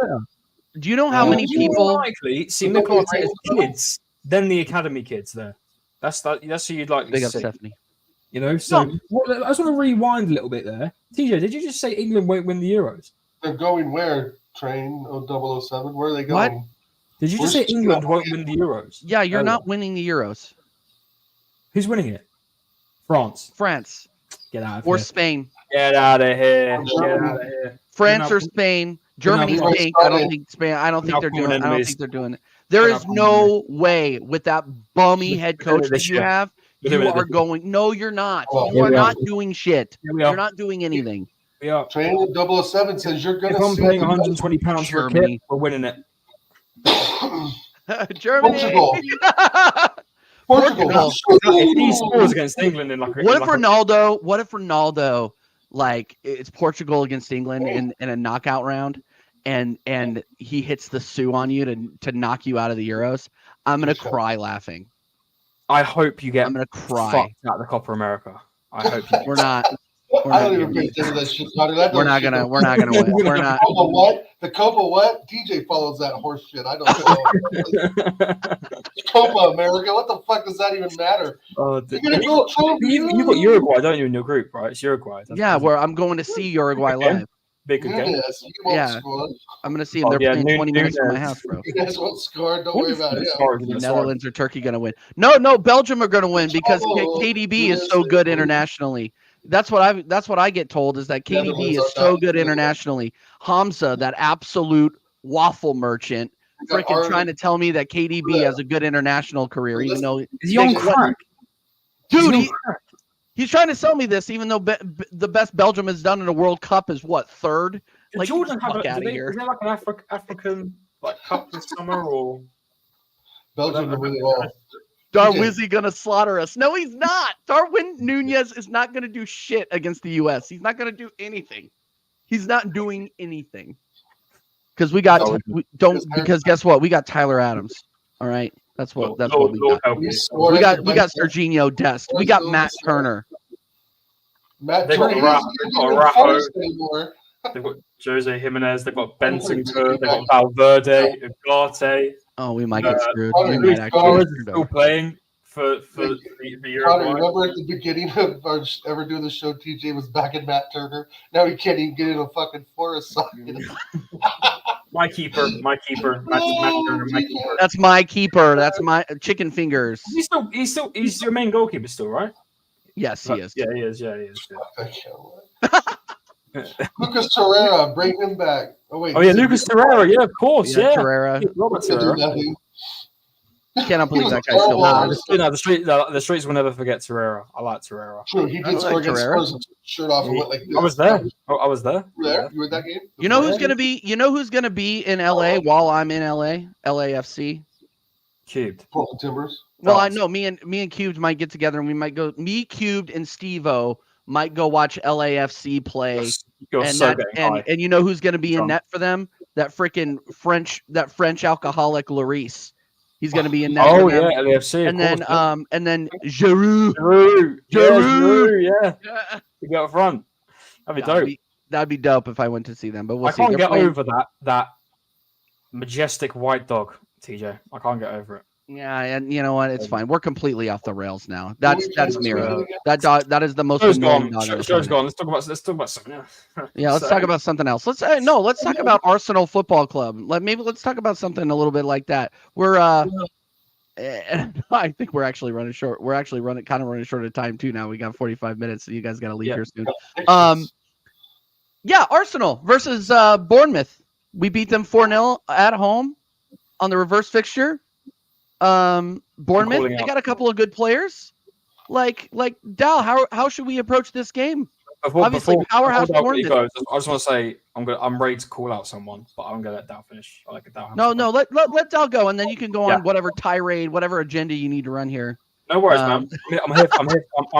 do you know how many you people more likely see Mikel Arteta's kids than the academy kids there? That's who you'd likely big up see. Stephanie? You know, so I just want to rewind a little bit there. TJ, did you just say England won't win the Euros? They're going where? Train 007? Where are they going? What? Did you just say England won't win the Euros? Yeah, you're not winning the Euros. Who's winning it? France. France. Get out of or here. Spain. Get out of here. Get out of here. France or Spain. Germany's pink. I don't think Spain. I don't think they're doing it. I don't think they're doing it. There is no way with that bummy head coach that you have. You are going. No, you're not. You are not doing shit. You're not doing anything. We are. Train 007 says you're going to. If I'm paying 120 pounds for a kit, we're winning it. Germany. Portugal. If he scores against England in what if Ronaldo like it's Portugal against England in a knockout round and he hits the Sue on you to knock you out of the Euros? I'm gonna cry laughing. I hope you get. I'm gonna cry. Fucked out of the Copa America. I hope you. We're not. I don't even pay attention to that shit. We're not gonna win. We're not. Copa what? The Copa what? DJ follows that horse shit. I don't know. Copa America. What the fuck does that even matter? You got Uruguay, don't you, in your group, right? It's Uruguay. Yeah, where I'm going to see Uruguay live. Big game. Yeah, I'm going to see them. They're playing 20 minutes from my house, bro. You guys won't score. Don't worry about it. The Netherlands or Turkey going to win? No, Belgium are going to win because KDB is so good internationally. That's what I get told is that KDB is so good internationally. Hamza, that absolute waffle merchant, freaking trying to tell me that KDB has a good international career, even though he's on crack. Dude, he's trying to sell me this, even though the best Belgium has done in a World Cup is what, third? Like, Jordan fuck out of here. Is there like an African like cup this summer or Belgium to win it all? Darwizzi gonna slaughter us. No, he's not. Darwin Nunez is not gonna do shit against the US. He's not gonna do anything. He's not doing anything. Because because guess what? We got Tyler Adams. All right. That's what we got. We got Serginho Dest. We got Matt Turner. Matt They've Turner. got Rafa. They've got Jose Jimenez. They've got Bentancur. They've got Valverde, Ugarte. Oh, we might get screwed. Luis Suarez is still playing for Uruguay. Remember at the beginning of our ever doing the show, TJ was backing Matt Turner. Now he can't even get in a fucking forest side. My keeper. Matt Turner, my keeper. That's my keeper. That's my chicken fingers. He's your main goalkeeper still, right? Yes, he is. Yeah, he is. Yeah. Lucas Torreira, bring him back. Oh wait. Oh yeah, Lucas Torreira. Yeah, of course. Yeah. Torreira. Robert Torreira. Cannot believe that guy's still alive. The streets will never forget Torreira. I like Torreira. True, he did score against Spurs and took his shirt off and went like this. I was there. I was there. You were there? You were at that game? You know who's gonna be in LA while I'm in LA? LAFC. Cubed. Portland Timbers. Well, I know me and Cubed might get together and we might go. Me, Cubed, and Steve-O might go watch LAFC play. And you know who's gonna be in net for them? That freaking French alcoholic Lloris. He's going to be in net. Oh yeah, LAFC. And then Giroud. Yeah. To go up front. That'd be dope. That'd be dope if I went to see them. But we'll see. I can't get over that majestic white dog, TJ. I can't get over it. Yeah, and you know what? It's fine. We're completely off the rails now. That's Mira. That dog. That is the most annoying dog. Show's gone. Let's talk about something else. Yeah, let's talk about something else. Let's talk about Arsenal Football Club. Let's talk about something a little bit like that. We're I think we're actually running short. We're actually running short of time too now. We got 45 minutes, so you guys got to leave here soon. Yeah, Arsenal versus Bournemouth. We beat them 4-0 at home on the reverse fixture. Bournemouth, they got a couple of good players. Like Dal, how should we approach this game? Obviously, powerhouse Bournemouth. I just want to say I'm ready to call out someone, but I'm gonna let Dal finish. I like Dal. No, let Dal go, and then you can go on whatever tirade, whatever agenda you need to run here. No worries, man. I'm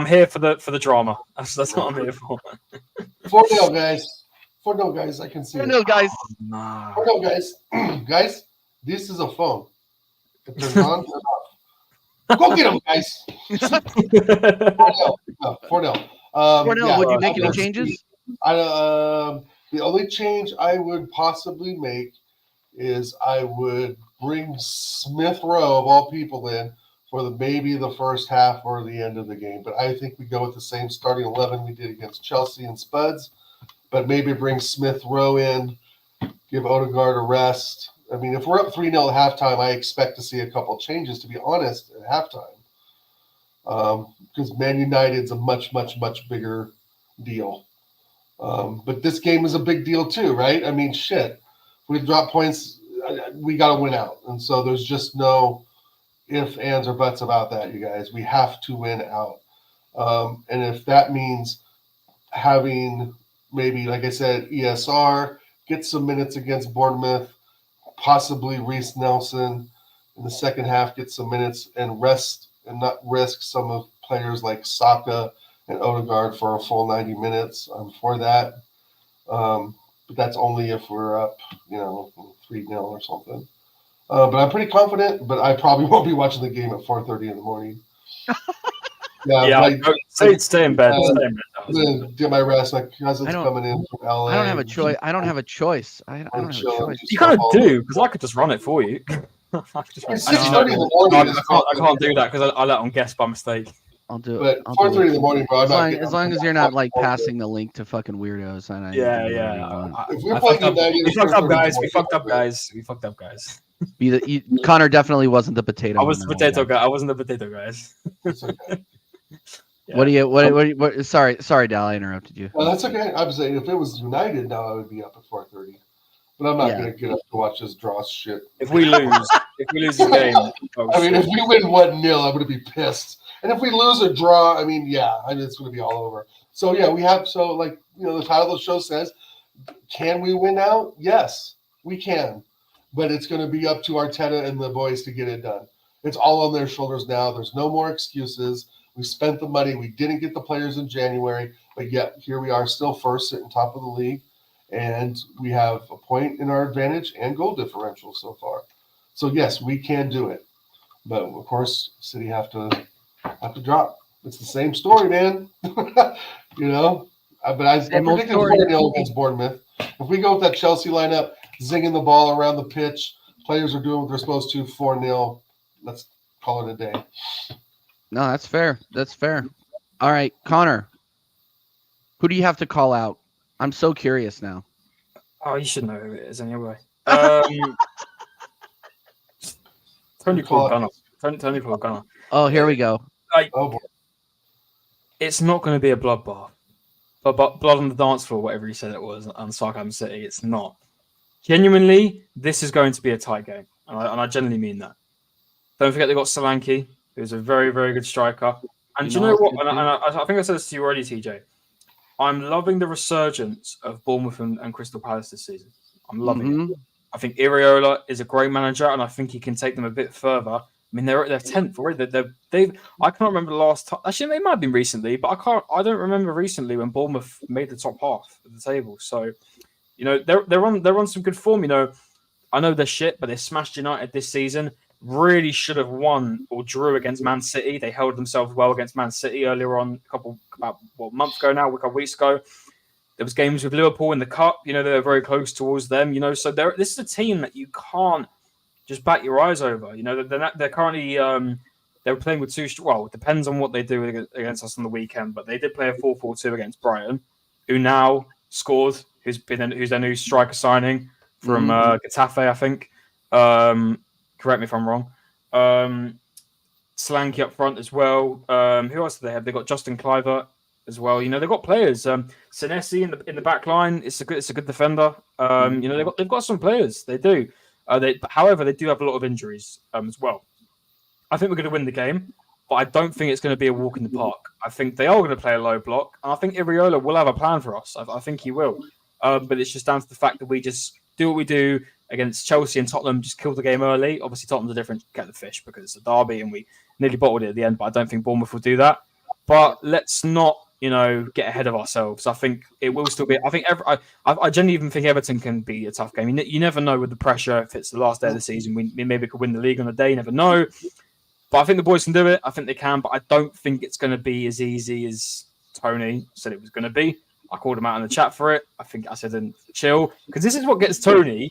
here for the drama. That's what I'm here for. 4-0, guys. 4-0, guys. I can see 4-0, guys. 4-0, guys. Guys, this is a phone. It turns on, turns off. Go get them, guys. 4-0. No, 4-0. Cornell, would you make any changes? The only change I would possibly make is I would bring Smith Rowe, of all people, in for maybe the first half or the end of the game. But I think we go with the same starting 11 we did against Chelsea and Spuds, but maybe bring Smith Rowe in, give Odegaard a rest. I mean, if we're up 3-0 at halftime, I expect to see a couple changes, to be honest, at halftime. Because Man United's a much, much, much bigger deal. But this game is a big deal too, right? I mean, shit. If we drop points, we got to win out. And so there's just no ifs, ands, or buts about that, you guys. We have to win out. And if that means having maybe, like I said, ESR, get some minutes against Bournemouth, possibly Reece Nelson in the second half, get some minutes and rest and not risk some of players like Saka and Odegaard for a full 90 minutes. I'm for that. But that's only if we're up, 3-0 or something. But I'm pretty confident, but I probably won't be watching the game at 4:30 in the morning. Stay in bed. I'm going to get my rest. My cousin's coming in from LA. I don't have a choice. I don't have a choice. You kind of do, because I could just run it for you. I can't do that because I let on guess by mistake. I'll do it. But 4:30 in the morning, bro. As long as you're not like passing the link to fucking weirdos. We fucked up, guys. Connor definitely wasn't the potato. I was the potato guy. I wasn't the potato guys. It's okay. What? Sorry, Dal. I interrupted you. Well, that's okay. I'm saying if it was United, now I would be up at 4:30. But I'm not going to get up to watch this draw shit. If we lose the game, if we win 1-0, I'm going to be pissed. And if we lose or draw, it's going to be all over. So yeah, the title of the show says, can we win out? Yes, we can. But it's going to be up to Arteta and the boys to get it done. It's all on their shoulders now. There's no more excuses. We spent the money. We didn't get the players in January, but yet here we are still first, sitting top of the league. And we have a point in our advantage and goal differential so far. So yes, we can do it. But of course, City have to drop. It's the same story, man. But I predicted 4-0 against Bournemouth. If we go with that Chelsea lineup, zinging the ball around the pitch, players are doing what they're supposed to, 4-0. Let's call it a day. No, that's fair. All right, Connor, who do you have to call out? I'm so curious now. Oh, you should know who it is anyway. Tony Paul Gunner. Oh, here we go. It's not going to be a bloodbath. But blood on the dance floor, whatever you said it was, on Sarkham City, it's not. Genuinely, this is going to be a tight game. And I genuinely mean that. Don't forget they got Solanke, who's a very, very good striker. And do you know what? And I think I said this to you already, TJ. I'm loving the resurgence of Bournemouth and Crystal Palace this season. I'm loving it. I think Iriola is a great manager, and I think he can take them a bit further. I mean, they're 10th already. I can't remember the last time. Actually, it might have been recently, but I don't remember recently when Bournemouth made the top half of the table. So, they're on some good form. I know they're shit, but they smashed United this season. Really should have won or drew against Man City. They held themselves well against Man City earlier on, about a month ago now, a couple weeks ago. There was games with Liverpool in the Cup. They were very close towards them. So this is a team that you can't just bat your eyes over. They're currently they're playing with two. Well, it depends on what they do against us on the weekend, but they did play a 4-4-2 against Brighton, who now scored. Who's their new striker signing from Getafe, I think. Correct me if I'm wrong. Solanke up front as well. Who else do they have? They've got Justin Kluivert as well. They've got players. Senesi in the back line. It's a good defender. They've got some players. They do. However, they do have a lot of injuries as well. I think we're going to win the game, but I don't think it's going to be a walk in the park. I think they are going to play a low block, and I think Iriola will have a plan for us. I think he will. But it's just down to the fact that we just do what we do against Chelsea and Tottenham, just kill the game early. Obviously, Tottenham's a different get the fish because it's a derby and we nearly bottled it at the end, but I don't think Bournemouth will do that. But let's not get ahead of ourselves. I think it will still be. I think I genuinely even think Everton can be a tough game. You never know with the pressure. If it's the last day of the season, we maybe could win the league on the day. You never know. But I think the boys can do it. I think they can. But I don't think it's going to be as easy as Tony said it was going to be. I called him out in the chat for it. I think I said, chill. Because this is what gets Tony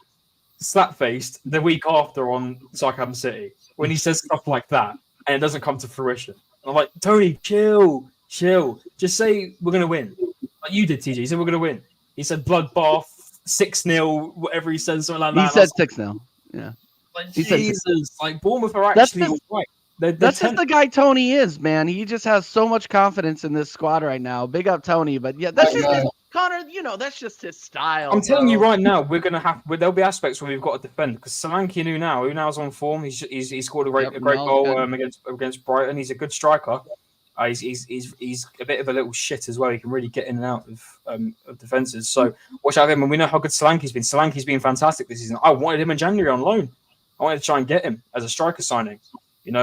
slap-faced the week after on Southampton City. When he says stuff like that and it doesn't come to fruition. And I'm like, Tony, chill. Just say we're going to win. Like you did, TJ. You said we're going to win. He said bloodbath, 6-0, whatever he said, something like that. He said 6-0. Yeah. Like, Jesus. Like, Bournemouth are actually right. That's just the guy Tony is, man. He just has so much confidence in this squad right now. Big up Tony, but yeah, that's just Connor. That's just his style. I'm telling you right now, there'll be aspects where we've got to defend because Solanke Unau's on form. He's scored a great goal against Brighton. He's a good striker. He's a bit of a little shit as well. He can really get in and out of defenses. So watch out for him. And we know how good Solanke's been. Solanke's been fantastic this season. I wanted him in January on loan. I wanted to try and get him as a striker signing.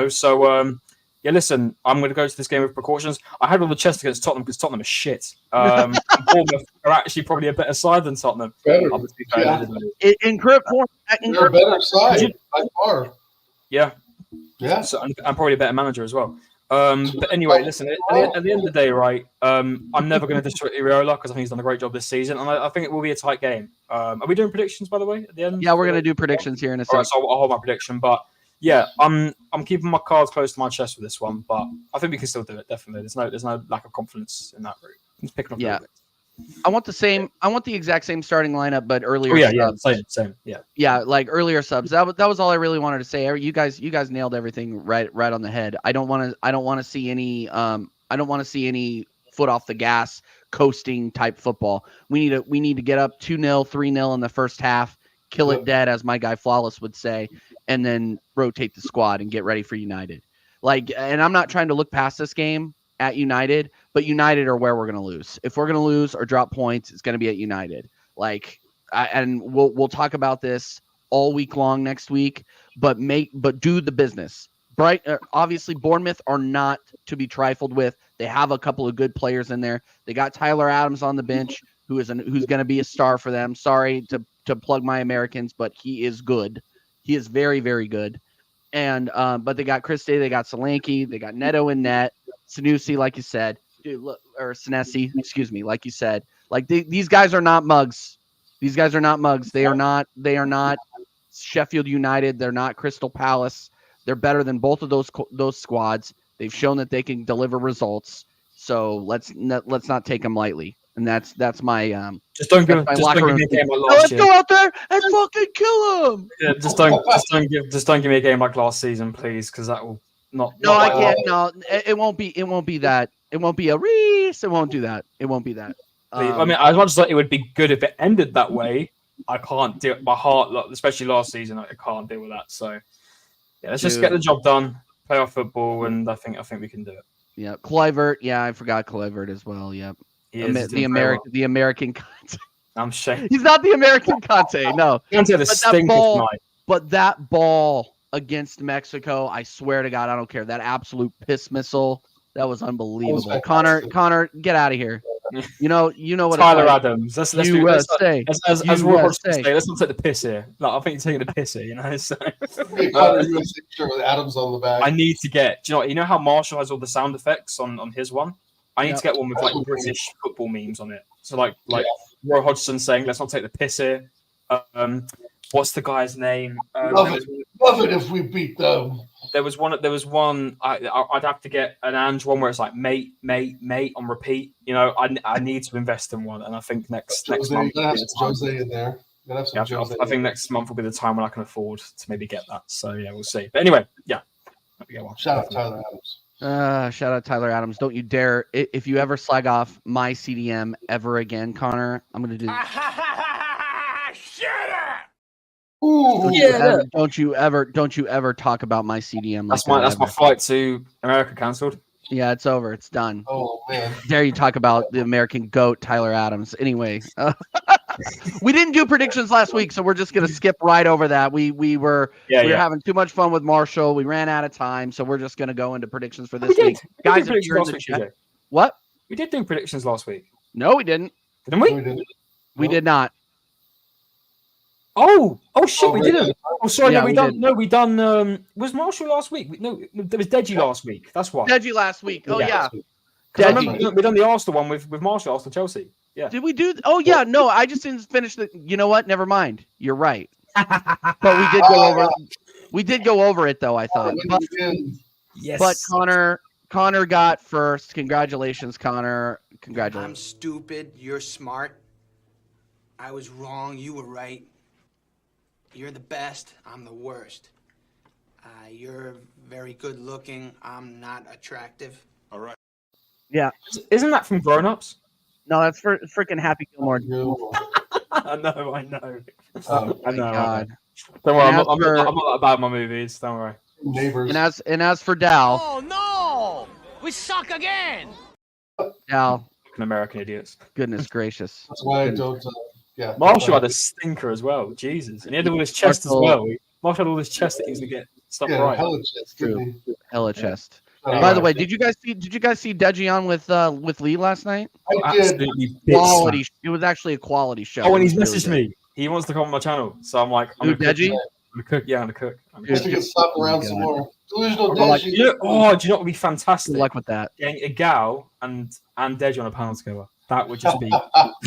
So listen, I'm going to go to this game with precautions. I had all the chest against Tottenham because Tottenham is shit. And Bournemouth are actually probably a better side than Tottenham. In grip form, they're a better side by far. Yeah. So, and probably a better manager as well. But anyway, listen. At the end of the day, right? I'm never going to disrespect Iriola because I think he's done a great job this season, and I think it will be a tight game. Are we doing predictions, by the way, at the end? Yeah, we're going to do predictions here in a second. Right, so I'll hold my prediction, but. Yeah, I'm keeping my cards close to my chest with this one, but I think we can still do it. Definitely, there's no lack of confidence in that route. Just picking up. Yeah, I want the exact same starting lineup, but earlier. Same. Yeah, like earlier subs. That was all I really wanted to say. You guys nailed everything right on the head. I don't want to see any foot off the gas, coasting type football. We need to get up 2-0, 3-0 in the first half, kill it dead, as my guy Flawless would say, and then rotate the squad and get ready for United. And I'm not trying to look past this game at United, but United are where we're going to lose. If we're going to lose or drop points, it's going to be at United. And we'll talk about this all week long next week, but do the business. Obviously, Bournemouth are not to be trifled with. They have a couple of good players in there. They got Tyler Adams on the bench, who's going to be a star for them. Sorry to plug my Americans, but he is good. He is very, very good. And but they got Christie, they got Solanke, they got Neto in net, Sanusi, like you said, or Senesi, excuse me, like you said. These guys are not mugs. These guys are not mugs. They are not Sheffield United. They're not Crystal Palace. They're better than both of those squads. They've shown that they can deliver results. So let's not take them lightly. And that's my just don't give me a game like last year. Let's go out there and fucking kill them. Yeah, just don't give me a game like last season, please, because that will not. No, I can't. No, it won't be. It won't be that. It won't be a Reese. It won't do that. It won't be that. I mean, as much as it would be good if it ended that way, I can't do it. My heart, especially last season, I can't deal with that. So yeah, let's just get the job done, play our football, and I think we can do it. Yeah, Kluivert. Yeah, I forgot Kluivert as well. Yep. The American Conte. I'm ashamed. He's not the American Conte. No. Conte the stinkest night. But that ball against Mexico, I swear to God, I don't care. That absolute piss missile, that was unbelievable. Connor, get out of here. You know what? Tyler Adams. Let's USA. As Roy Hodgson say, let's not take the piss here. I think you're taking the piss here. So. Connor USA shirt with Adams on the back. I need to get. Do you know how Marshall has all the sound effects on his one? I need to get one with British football memes on it. So like Roy Hodgson saying, "Let's not take the piss here." What's the guy's name? Love it if we beat them. There was one. I'd have to get an Ange one where it's like mate on repeat. I need to invest in one, and I think next month. You're gonna have some Jose in there. I think next month will be the time when I can afford to maybe get that. So yeah, we'll see. But anyway, yeah. Shout out Tyler Adams. Shout out Tyler Adams. Don't you dare. If you ever slag off my CDM ever again, Connor, I'm going to do Shut up! Don't you ever talk about my CDM like that's my flight to America cancelled. Yeah, it's over. It's done. Oh man. Dare you talk about the American GOAT, Tyler Adams. Anyway. We didn't do predictions last week, so we're just gonna skip right over that. We were having too much fun with Marshall. We ran out of time, so we're just gonna go into predictions for this week. Guys, if you're in the chat, what? We did do predictions last week, No, we didn't. didn't we? No, we didn't. We Nope. did not. Oh shit, we right, didn't. Oh, sorry, Yeah, no, we we done. did. No, we done. Was Marshall last week? No, there was Deji last week. That's why. Deji last week. Oh, yeah. 'Cause I Deji. remember we done the Arsenal one with Marshall, Arsenal, Chelsea. Yeah. Did we do? Oh, yeah. No, I just didn't finish the. You know what? Never mind. You're right. But we did go over. We did go over it though. I thought. Yes. But Connor got first. Congratulations, Connor. I'm Congratulations. stupid. You're smart. I was wrong. You were right. You're the best. I'm the worst. You're very good looking. I'm not attractive. All right. Isn't that from Grown Ups? No, that's for freaking Happy Gilmore. I know. Oh I my know. God. Don't worry, And I'm as for- not that bad at my movies. Don't worry. Neighbors. And as for Dal, Oh no! We suck again! Dal, Fucking American idiots. goodness gracious. That's why I don't. Yeah. Marshall had a stinker as well. Jesus, and he had all his chest as well. Marshall had all his chest that he was gonna get stuff Yeah, right. hella chest, didn't he? Hella chest. Shout By out. the way, did you guys see Deji on with Lee last night? I did. Absolutely bitch Quality. It was actually a quality show. Oh, and he's It was really messaged good. me. He wants to come on my channel, so I'm like, I'm Who, gonna cook. Deji? I'm gonna cook. Yeah, I'm gonna cook. I'm I gonna have to cook. get slapped around God. some more. Delusional Or like- Deji. Do you know what would be fantastic? Good luck with that. Getting a gal and Deji on a panel together. That would just be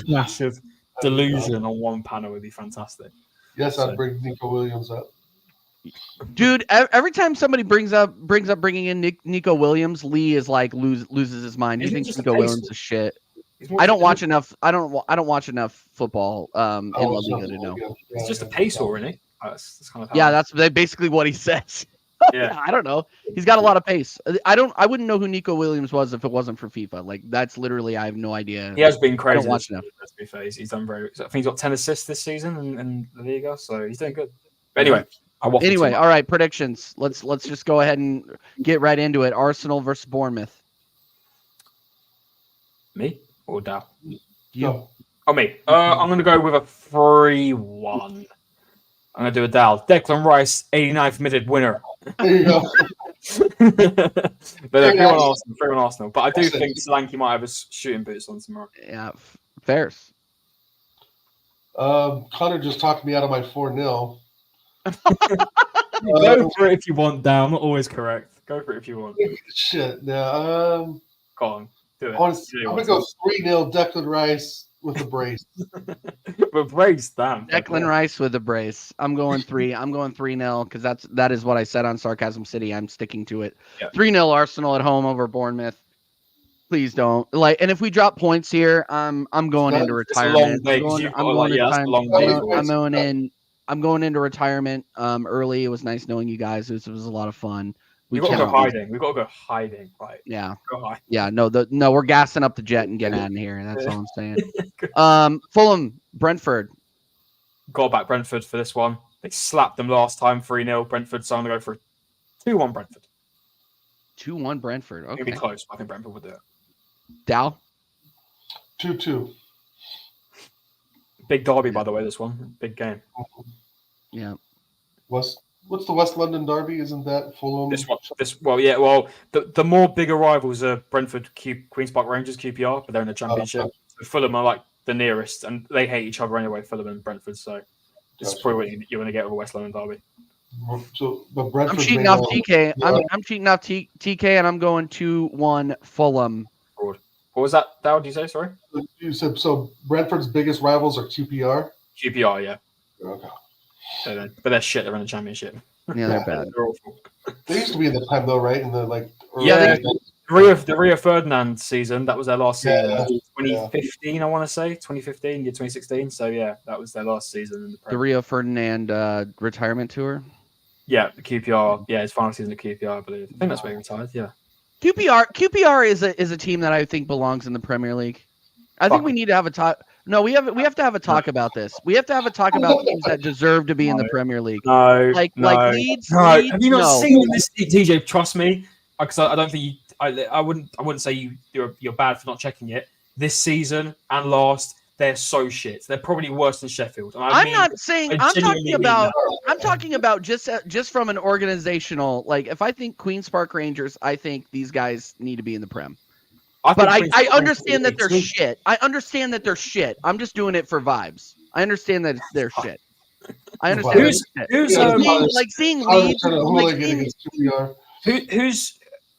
massive. Delusion on one panel would be fantastic. Yes, I'd bring Nico Williams up. Dude, every time somebody brings up bringing in Nico Williams, Lee is like loses his mind. He Isn't he thinks just a Nico pace Williams is shit. He's more- I don't watch enough. I don't watch enough football in I La was Liga just- to know. He's just a pace whore, isn't he? That's kind of how Yeah, that's basically what he says. yeah. I don't know. He's got a lot of pace. I wouldn't know who Nico Williams was if it wasn't for FIFA. Like that's literally I have no idea. He has been I crazy. don't watch enough. Let's be fair. He's done very. I think he's got 10 assists this season in the Liga, so he's doing good. But anyway, I waffled too Anyway, much. all right, predictions. Let's just go ahead and get right into it. Arsenal versus Bournemouth. Me or Dow? Go. Oh, me. I'm going to go with a 3-1. I'm going to do a Dow. Declan Rice, 89th minute winner. There you go. But 3-1 nice. Arsenal. 3-1 Arsenal. But I do Excellent. think Solanke might have his shooting boots on tomorrow. Yeah, fairs. Connor just talked me out of my 4-0. Go for it if you want, Dow. I'm not always correct. Go for it if you want. Shit. Now, Go on. Do it. I'm Do gonna it. go 3-0 Declan Rice with the brace. But brace, damn. Declan Rice with a brace. I'm going 3-0 because that is what I said on Sarcasm City. I'm sticking to it. Yeah. 3-0 Arsenal at home over Bournemouth. Please don't and if we drop points here, I'm going It's into It's a long retirement. day. 'Cause you've got I'm going into retirement early. It was nice knowing you guys. It was a lot of fun. We've got to go cannot lose. hiding. We've got to go hiding. Right. Yeah. Go hide. Yeah, no, we're gassing up the jet and getting out of here. That's all I'm saying. Fulham, Brentford. Got back Brentford for this one. They slapped them last time 3-0 Brentford, so I'm going to go for 2-1 Brentford. 2-1 Brentford. It'll Okay. be close, but I think Brentford will do it. Dow. 2-2. Big derby, by the way, this one. Big game. Yeah. What's the West London derby? Isn't that Fulham? The more bigger rivals are Brentford, Queen's Park Rangers, QPR, but they're in the Championship. So Fulham are like the nearest, and they hate each other anyway, Fulham and Brentford, so this is Gotcha. probably what you're going to get with a West London derby. So, but I'm Brentford's cheating made off out- TK. Yeah. I'm cheating off TK, and I'm going 2-1 Fulham. What was that, Dow? Did you say? Sorry? You said so. Brentford's biggest rivals are QPR. QPR, yeah. Okay. But they're shit. They're in the Championship. Yeah, they're bad. They're awful. They used to be in the time though, right? In the early Yeah, days. The Rio Ferdinand season, that was their last season. Yeah, 2015, I want to say. 2015, 2016. So, yeah, that was their last season in the The Premier. Rio Ferdinand retirement tour. Yeah, the QPR. Yeah, his final season at QPR, I believe. I think that's where he retired, yeah. QPR is a team that I think belongs in the Premier League. I think we need to have a talk. No, we have to have a talk about this. We have to have a talk about teams that deserve to be in the Premier League. No, Like no. Leeds. No, Leeds, have you not no. seen this, TJ? Trust me, because I don't think you. I wouldn't say you're bad for not checking it. This season and last, they're so shit. They're probably worse than Sheffield. And I'm not saying. I I'm genuinely talking mean about. that. I'm talking about just from an organizational. Like, if I think Queens Park Rangers, I think these guys need to be in the Prem. But think I Prince understand that they're too. shit. I understand that they're shit. I'm just doing it for vibes. I understand that they're shit. I understand that they're shit. Who's Seeing I was Leeds, trying to like hooligan seeing, against QPR.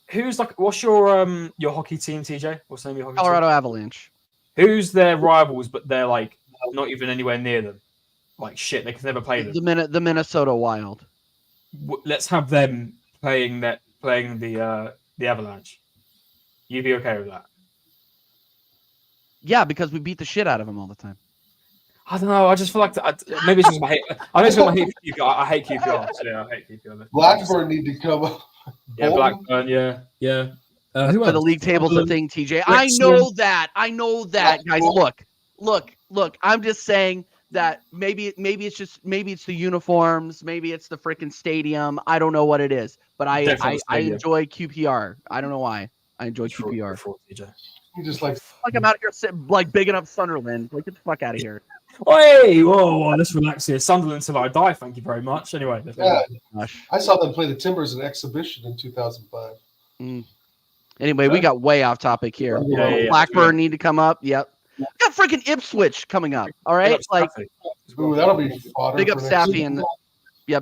who's like what's your hockey team, TJ? What's the name of your hockey Colorado Avalanche. team? Who's their rivals, but they're like not even anywhere near them? Like shit, they can never play them. The Minnesota Wild. Let's have them playing the Avalanche. You'd be okay with that? Yeah, because we beat the shit out of them all the time. I don't know. I just feel like maybe it's just my hate. I just feel my hate for QPR. I hate QPR. So yeah, I hate QPR. Blackburn need to come up. Yeah, Blackburn. Yeah. Who For the else? league table's a thing, TJ. I Wrexham. know that, guys. Look. I'm just saying that maybe it's the uniforms, maybe it's the freaking stadium. I don't know what it is, but I enjoy QPR. I don't know why. I enjoy QPR. You just like I'm out here like bigging up Sunderland. Like, get the fuck out of here. Hey, whoa, let's relax here. Sunderland till I die. Thank you very much. Anyway, yeah. Gosh. I saw them play the Timbers in exhibition in 2005. Anyway, we got way off topic here. Yeah, Blackburn need to come up. Yep. We got freaking Ipswich coming up. All right, like Ooh, that'll be fodder. big up for next Staffy season.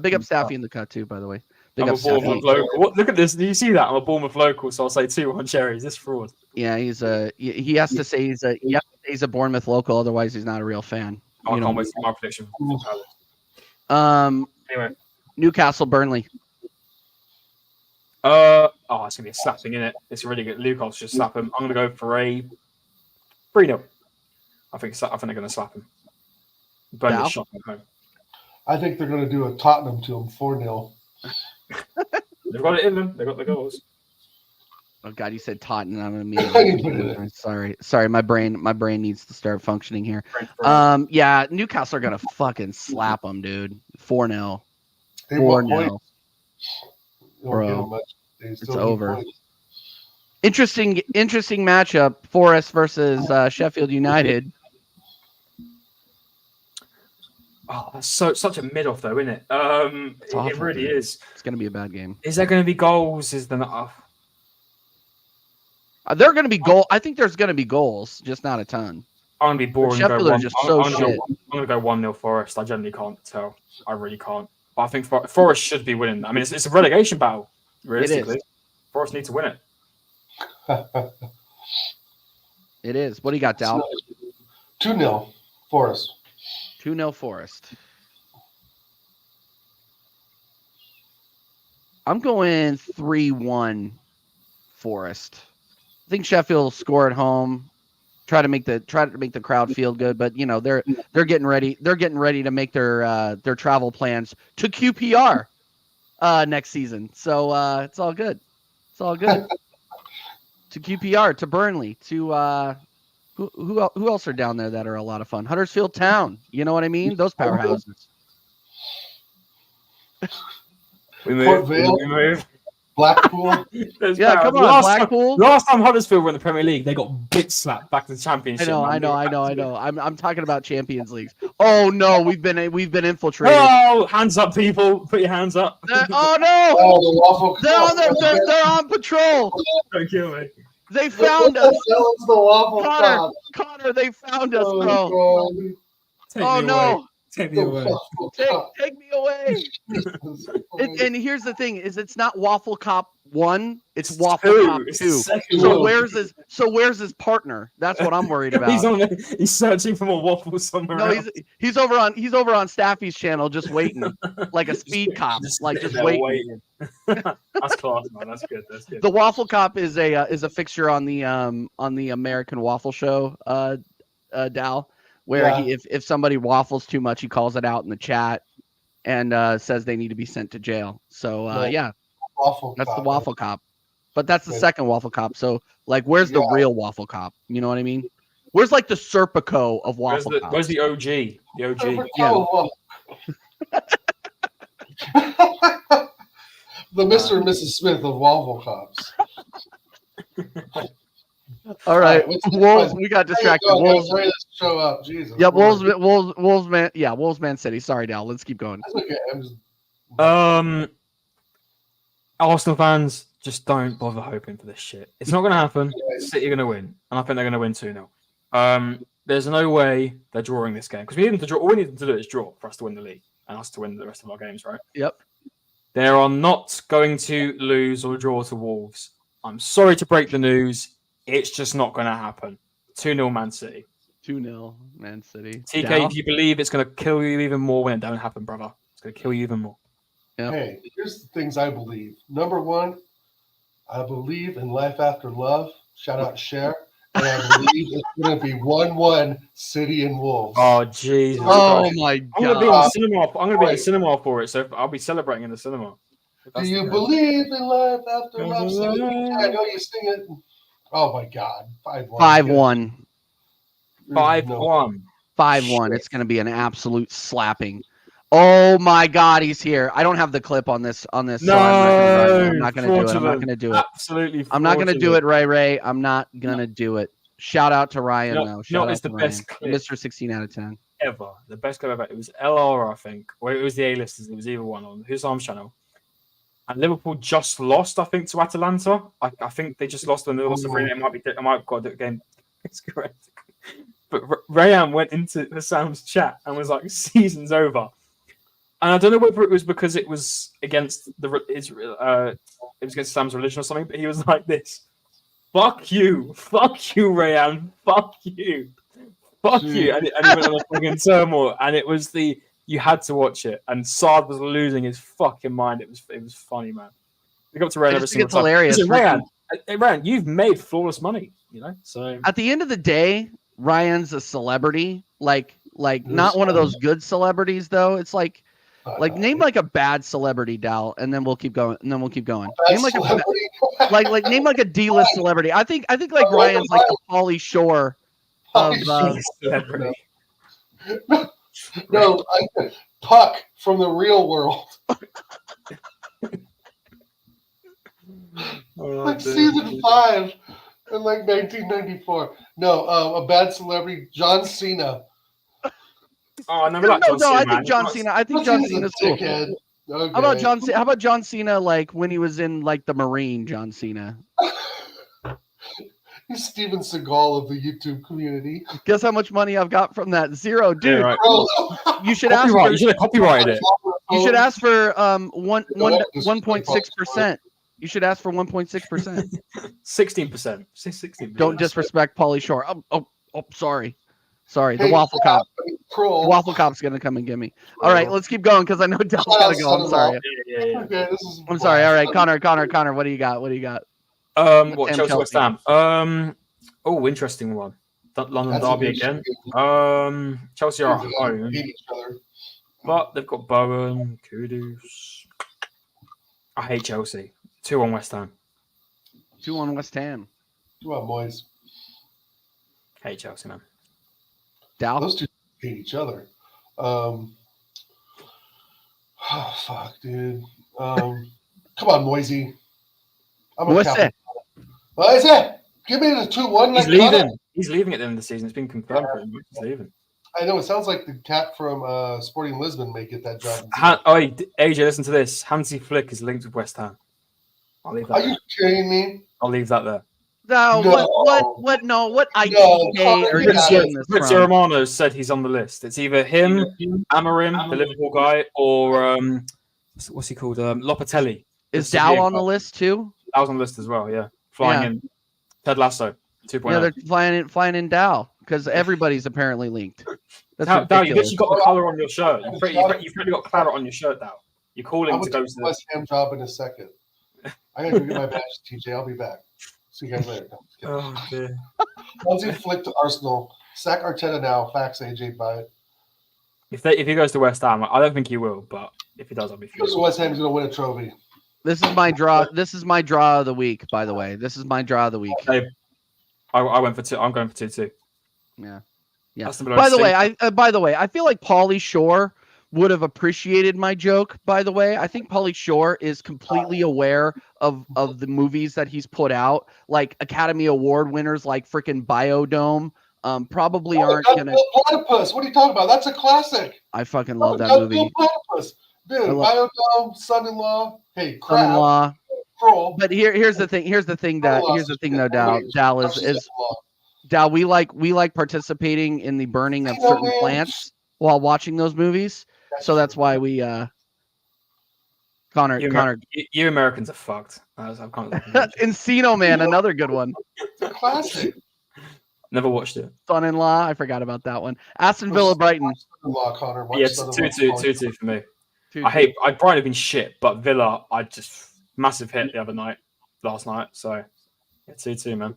big up Staffy in the cut too. By the way, big I'm up a Bournemouth Staffy. local. What, look at this. Do you see that? I'm a Bournemouth local, so I'll say 2-1 Cherries. This fraud. Yeah, he has to say he's a Bournemouth local, otherwise he's not a real fan. I can't wait for my prediction. Anyway, Newcastle Burnley. it's gonna be a slapping in it. It's really good. Lucas should slap him. I'm gonna go for a 3-0. I think they're gonna slap him. Burnley shot at home. I think they're going to do a Tottenham to them 4-0. They've got it in them. They got the goals. Oh God, you said Tottenham. I'm sorry. My brain needs to start functioning here. Yeah, Newcastle are gonna fucking slap them, dude. 4-0. 4-0. Bro, it's over. Interesting matchup. Forest versus Sheffield United. Oh, that's such a mid-off though, isn't it? Awful, it really dude. is. It's gonna be a bad game. Is there going to be goals? Is there not? They're gonna be goal. I think there's gonna be goals, just not a ton. I'm going to be boring. Sheffield are just so shit. I'm going to go 1-0 Forest. I generally can't tell. I really can't. But I think Forest should be winning. I mean, it's a relegation battle. Realistically, Forest need to win it. It is. What do you got, Dal? 2-0 Forest. 2-0 Forest. I'm going 3-1 Forest. I think Sheffield will score at home. Try to make the crowd feel good, but you know they're getting ready. They're getting ready to make their travel plans to QPR next season. So it's all good. It's all good. To QPR, to Burnley, to who else are down there that are a lot of fun? Huddersfield Town. You know what I mean? Those powerhouses. We move. Blackpool. Yeah, come on, Blackpool. Last time Huddersfield were in the Premier League, they got bitch slapped back to the Championship. I know. I'm talking about Champions Leagues. Oh no, we've been infiltrated. Oh, hands up, people! Put your hands up. Oh no! Oh, the Waffle Cup. They're on patrol. Don't kill me. They found us. That was the Waffle Cup. Connor, they found us, bro. God. Oh no! Take me away. Take me away. And here's the thing: it's not Waffle Cop 1, it's Waffle Cop 2. Where's his partner? That's what I'm worried about. He's searching for more waffles somewhere. No, else. he's over on Staffy's channel, just waiting, like a speed cop, just waiting. That's class, man. That's good. The Waffle Cop is a fixture on the American Waffle Show, Dal. Where if somebody waffles too much, he calls it out in the chat and says they need to be sent to jail. So that's the Waffle Cop. But that's the second Waffle Cop. So like, where's the real Waffle Cop? You know what I mean? Where's like the Serpico of Waffle Cops? Where's the OG? The OG. Yeah. The Mr. and Mrs. Smith of Waffle Cops. All right, Wolves. We got distracted. Wolves. Show up, Jesus. Yeah, Wolves, man. Yeah, Wolves, Man City. Sorry, Dal. Let's keep going. That's okay. Arsenal fans, just don't bother hoping for this shit. It's not going to happen. City are going to win, and I think they're going to win 2-0. There's no way they're drawing this game because we need them to draw. All we need them to do is draw for us to win the league and us to win the rest of our games, right? Yep. They are not going to lose or draw to Wolves. I'm sorry to break the news. It's just not going to happen. 2-0 Man City. 2-0 Man City. TK, Dow? do you believe it's going to kill you even more when it don't happen, brother? It's going to kill you even more. Yep. Hey, here's the things I believe. Number one, I believe in life after love. Shout out Cher. And I believe it's going to be 1-1 City and Wolves. Oh, Jesus. Oh Christ. my I'm going to be in god. the cinema. I'm going to be in the cinema for it, so I'll be celebrating in the cinema. Do you believe in life after love? I know you sing it. Oh my God. 5-1. 5-1. 5-1. 5-1. It's going to be an absolute slapping. Oh my God, he's here. I don't have the clip on this. No, So I'm not going to do it. I'm not going to do it. Absolutely. I'm not going to do it, Ray. I'm not going to do it. Shout out to Ryan, though. Shout out it's to the Ryan. best clip Mr. 16 out of 10. ever. The best clip ever. It was LR, I think, or it was the A-listers. It was either one on Who's Arms channel. And Liverpool just lost, I think, to Atalanta. I think they just lost when they lost the 3. I might have got it again. It's correct. But Rayan went into the Sam's chat and was like, "Season's over." And I don't know whether it was because it was against it was against Sam's religion or something. But he was like this: "Fuck you, Rayan, fuck you, fuck you," and he went on a fucking turmoil. And it was you had to watch it, and Saad was losing his fucking mind. It was funny, man. We got to Rayan every single It's time. hilarious. Listen, Rayan, you've made flawless money, So At the end of the day, Ryan's a celebrity. Like not one of those good celebrities though. It's like name like a bad celebrity, Dal, and then we'll keep going. Name like name like a D-list celebrity. I think like Ryan's like the Pauly Shore of celebrity. No, Puck from the real world. Like season 5 in like 1994. No, a bad celebrity, John Cena. Oh, no, I think John Cena. I think John Cena's cool. Okay. How about John Cena? Like when he was in like the Marine, John Cena. He's Steven Seagal of the YouTube community. Guess how much money I've got from that? Zero, dude. Yeah, right. You should ask. You should have copyrighted it. You should ask for 1.6%. You should ask for 1.6%. 16%. 16%. Don't disrespect Pauly Shore. Oh, sorry. The Waffle Cop. The Waffle Cop's gonna come and get me. All right, let's keep going because I know Del's gotta go. I'm sorry. Yeah. Okay, I'm sorry. All right, Connor. What do you got? What Chelsea West Ham? Interesting one. London derby again. Chelsea are at home, but they've got Bowen, Kudus. I hate Chelsea. 2-1 West Ham. 2-1 West Ham. Come on, boys. Hate Chelsea, man. Dow? Those two hate each other. Oh, fuck, dude. Come on, Moisey. What's that? What is that? Give me the 2-1. He's leaving. He's leaving at the end of the season. It's been confirmed. Pretty much. He's leaving. I know. It sounds like the cat from Sporting Lisbon may get that job. AJ, listen to this. Hansi Flick is linked with West Ham. I'll leave that. Are you kidding me? I'll leave that there. No. What? No. What? Are you getting this from? Fabrizio Romano said he's on the list. It's either him, Amorim, the Liverpool guy, or what's he called? Lopatelli. Is Dow on the list too? Dow's on the list as well. Yeah, flying in. Ted Lasso 2.0. Yeah, they're flying in Dow because everybody's apparently linked. That's Dow, you literally got the colour on your shirt. You've pretty got claret on your shirt, Dow. You're calling to go to the West Ham job in a second. I gotta go get my badge, TJ. I'll be back. See you guys later. Oh, dear. Hansi Flick to Arsenal. Sack Arteta now. Fax AJ by it. If he goes to West Ham, I don't think he will, but if he does, I'll be furious. So West Ham's gonna win a trophy. This is my draw. This is my draw of the week, by the way. This is my draw of the week. I went for 2. I'm going for 2-2. Yeah. By the way, I feel like Pauly Shore would have appreciated my joke. By the way, I think Pauly Shore is completely aware of the movies that he's put out, like Academy Award winners, like freaking Biodome. Probably aren't gonna. Platypus. What are you talking about? That's a classic. I fucking love that movie. Platypus. Dude, Biodome, Son-in-Law. Hey, crap. Son-in-Law. Troll. But here's the thing. Here's the thing though, Dal is Dal. We like participating in the burning of certain plants while watching those movies. So that's why we Connor. You Americans are fucked. I've kind of Encino Man, another good one. It's a classic. never watched it. Son-in-law, I forgot about that one. Aston Villa, Brighton. Son-in-law, Connor. Yeah, 2-2 for me. Brighton have been shit, but Villa, I just massive hit last night. So yeah, 2-2, man.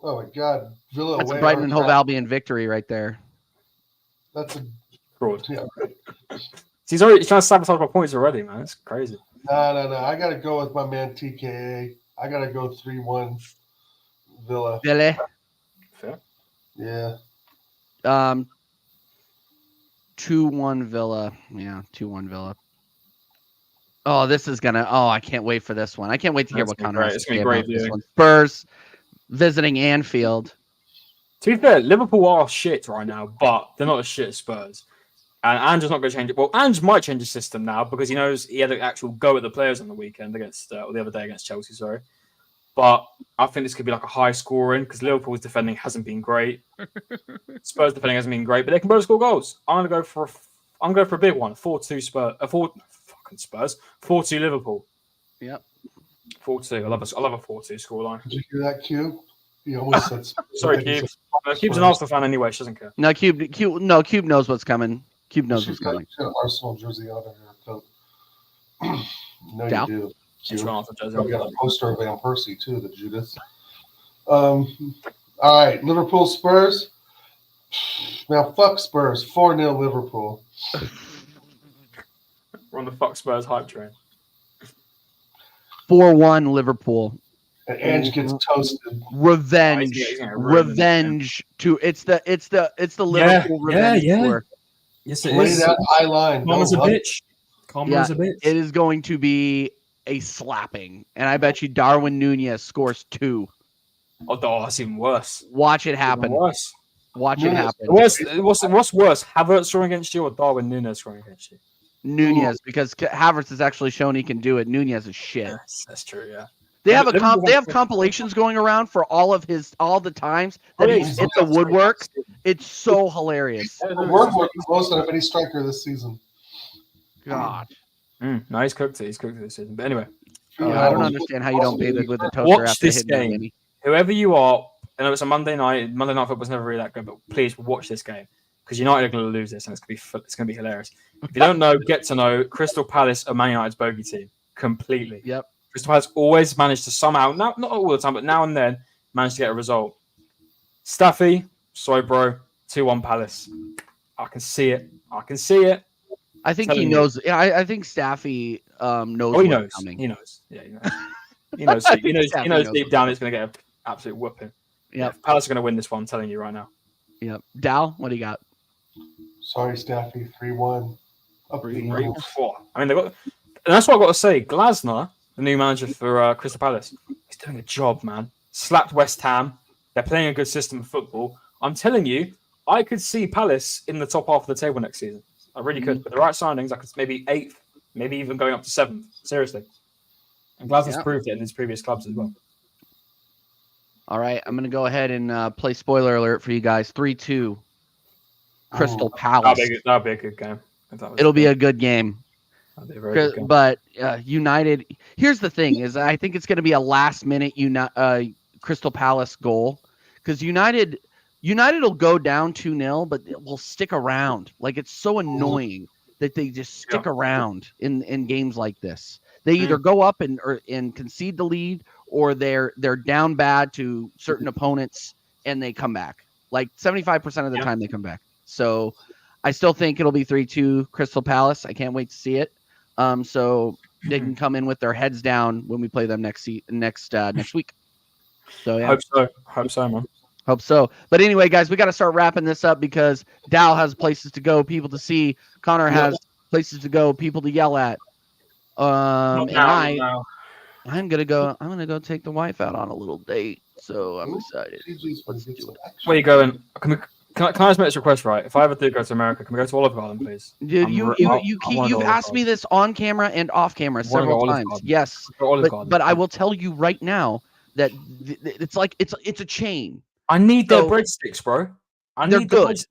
Oh my God, Villa That's a away. Brighton and Hove Albion victory right there. That's a fraud. yeah. He's already trying to sabotage my points already, man. It's crazy. No. I gotta go with my man TKA. I gotta go 3-1 Villa. Villa. Fair. Yeah. 2-1 Villa. Yeah, 2-1 Villa. Oh, this is gonna. Oh, I can't wait for this one. I can't wait to hear what Connor has to say about this one. Spurs visiting Anfield. To be fair, Liverpool are shit right now, but they're not as shit as Spurs. And Ange's not going to change it. Well, Ange might change the system now because he knows he had an actual go at the players on the weekend or the other day against Chelsea, sorry. But I think this could be like a high scoring because Liverpool's defending hasn't been great. Spurs defending hasn't been great, but they can both score goals. I'm going to go for a big one. 4-2 Spurs. 4-2 Liverpool. Yep. 4-2. I love a 4-2 scoreline. Did you hear that, Cube? He almost said. Sorry, Cube. No, Cube's an Arsenal fan anyway. She doesn't care. No, Cube knows what's coming. Cube knows what's coming. She's got an Arsenal jersey on her coat. No, Down. you do. She's Cube. trying to jersey. Probably got a poster of Van Persie too, the Judas. All right, Liverpool Spurs. Now fuck Spurs. 4-0 Liverpool. We're on the fuck Spurs hype train. 4-1 Liverpool. And Ange gets toasted. Revenge. It's the Liverpool revenge tour. Yes, it Play is. that high line. Calm as a bitch. It is going to be a slapping, and I bet you Darwin Nunez scores 2. Oh, that's even worse. Watch it happen. Worse. Watch it happen. What's worse, Havertz scoring against you or Darwin Nunez scoring against you? Nunez, because Havertz has actually shown he can do it. Nunez is shit. Yes, that's true. Yeah. They have compilations going around for all the times that he's hit the woodwork. It's so hilarious. The woodwork is most out of any striker this season. God. No, he's cooked it. He's cooked it this season. But anyway, I don't understand how you don't bathe it with a toaster watch after this hitting game. it. Whoever you are, I know it's a Monday night. Monday night football's never really that good, but please watch this game because United are going to lose this, and it's going to be hilarious. If you don't know, get to know Crystal Palace are Man United's bogey team completely. Yep. Crystal Palace always managed to somehow, not all the time, but now and then, manage to get a result. Staffy, sorry, bro, 2-1 Palace. I can see it. I think he knows. I think Staffy knows. He knows. Coming. He knows. Yeah, he knows. He knows deep down it's going to get an absolute whooping. Yep. Palace are going to win this one. I'm telling you right now. Yep. Dal, what do you got? Sorry, Staffy. 3-1. Up 3-4. I mean, and that's what I've got to say. Glasner, the new manager for Crystal Palace, he's doing a job, man. Slapped West Ham. They're playing a good system of football. I'm telling you, I could see Palace in the top half of the table next season. I really could. With the right signings, I could maybe 8th, maybe even going up to 7th. Seriously. And Glasner's proved it in his previous clubs as well. All right, I'm going to go ahead and play spoiler alert for you guys. 3-2 Crystal Palace. That'll be a good game. It'll be a good game. That'll be a very good game. But United, here's the thing, is I think it's going to be a last-minute Crystal Palace goal because United will go down 2-0, but it will stick around. Like, it's so annoying that they just stick around in games like this. They either go up and concede the lead, or they're down bad to certain opponents and they come back. Like 75% of the time they come back. So I still think it'll be 3-2 Crystal Palace. I can't wait to see it. So they can come in with their heads down when we play them next week. So yeah. Hope so, man. Hope so. But anyway, guys, we got to start wrapping this up because Dal has places to go, people to see. Connor has places to go, people to yell at. I'm gonna go take the wife out on a little date. So I'm excited. Where you going? Can I just make this request, right? If I ever do go to America, can we go to Olive Garden, please? Dude, you've asked me this on camera and off camera several times. Yes, but I will tell you right now that it's like it's a chain. I need their breadsticks, bro. They're good.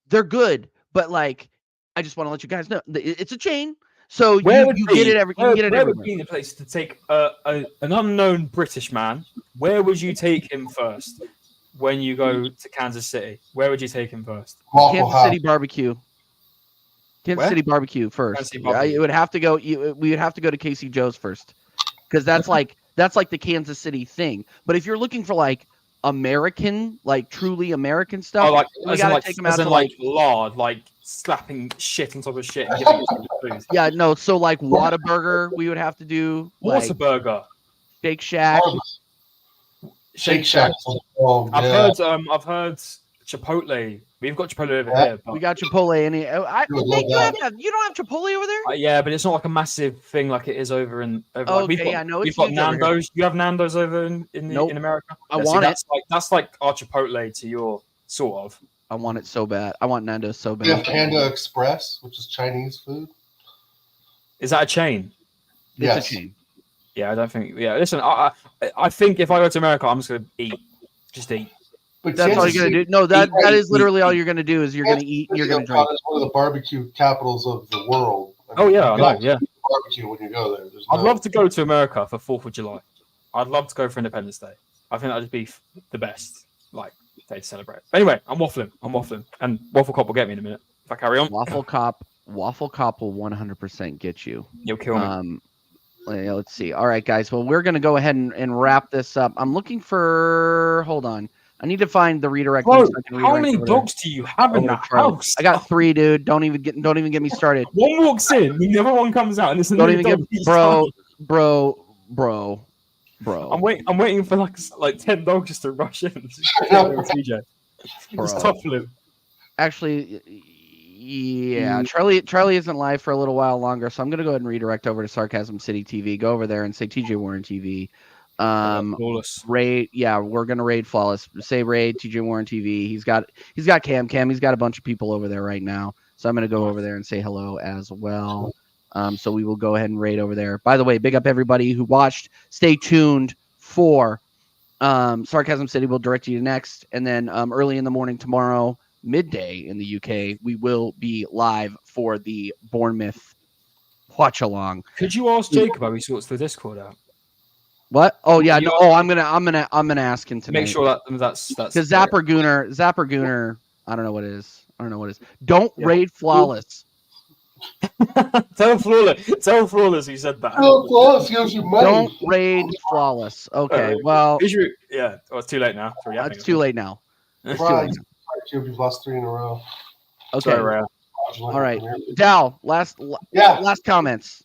They're good, but like, I just want to let you guys know it's a chain. So you get it every. You get it where everywhere. would be the place to take an unknown British man? Where would you take him first when you go to Kansas City? Where would you take him first? Kansas City barbecue. City barbecue first. It would have to go. We would have to go to Casey Joe's first, because that's like the Kansas City thing. But if you're looking for like American, like truly American stuff, we gotta take them out to like lard, like slapping shit on top of shit and giving it food. Yeah, no. So like Whataburger, we would have to do Whataburger, Shake Shack. Shake Shack. Oh, I've heard Chipotle. We've got Chipotle over here. But we got Chipotle in here. You don't have Chipotle over there? Yeah, but it's not like a massive thing like it is over in. I know we've got Nando's. You have Nando's over in America. I want it. That's like our Chipotle to your sort of. I want it so bad. I want Nando's so bad. We have Panda Express, which is Chinese food. Is that a chain? It's a chain. Yeah, I don't think. Yeah, listen. I think if I go to America, I'm just gonna eat. Just eat. But that's all you're gonna do. No, that is literally all you're gonna do. Is you're gonna eat and you're gonna drink. It's one of the barbecue capitals of the world. I know. Yeah. Barbecue when you go there. I'd love to go to America for 4th of July. I'd love to go for Independence Day. I think that'd be the best day to celebrate. But anyway, I'm waffling, and Waffle Cop will get me in a minute if I carry on. Waffle Cop will 100% get you. You'll kill me. Let's see. All right, guys. Well, we're gonna go ahead and wrap this up. I'm looking for. Hold on. I need to find the redirect. Bro, how many dogs do you have in that house? I got 3, dude. Don't even get me started. One walks in, the other one comes out, and it's don't even get bro. I'm waiting for like 10 dogs just to rush in. TJ. Just topple him. Actually, yeah. Charlie isn't live for a little while longer, so I'm gonna go ahead and redirect over to Sarcasm City TV. Go over there and say TJ Warren TV. Raid, we're gonna raid Flawless. Say raid TJ Warren TV. He's got Cam. He's got a bunch of people over there right now, so I'm gonna go over there and say hello as well. So we will go ahead and raid over there. By the way, big up everybody who watched. Stay tuned for Sarcasm City. Will direct you to next, and then early in the morning tomorrow, midday in the UK, we will be live for the Bournemouth watch along. Could you ask Jacob how he sorts the Discord out? What? Oh yeah, no. Oh, I'm gonna ask him tonight. Make sure that's because Zapper Gooner. I don't know what it is. Don't raid Flawless. Tell Flawless he said that. Don't raid Flawless. Okay, well. It's too late now. It's too late now. You've lost 3 in a row. Okay. Sorry, all right, Dal. Last comments.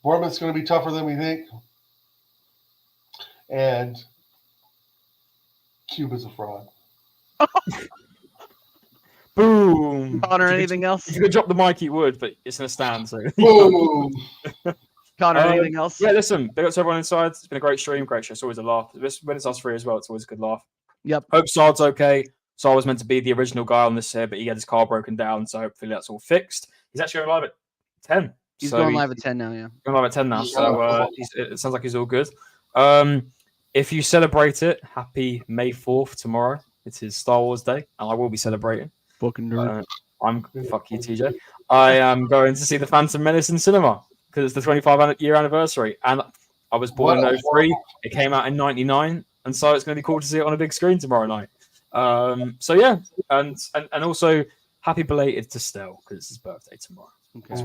Bournemouth's going to be tougher than we think. And Cuba's a fraud. Boom. Connor, anything else? If you could drop the mic, you would, but it's in a stand. So. Boom. Connor, anything else? Yeah, listen. Big up to everyone inside. It's been a great stream. Great show. It's always a laugh. When it's us 3 as well, it's always a good laugh. Yep. Hope Sard's okay. Sard was meant to be the original guy on this here, but he had his car broken down, so hopefully that's all fixed. He's actually going live at 10. He's going live at 10 now, yeah. Going live at 10 now, so it sounds like he's all good. If you celebrate it, happy May 4th tomorrow. It's his Star Wars Day, and I will be celebrating. Fucking nerd. Fuck you, TJ. I am going to see The Phantom Menace in cinema because it's the 25-year anniversary, and I was born in 03. It came out in 99, and so it's going to be cool to see it on a big screen tomorrow night. So yeah, and also happy belated to Stel because it's his birthday tomorrow. Okay.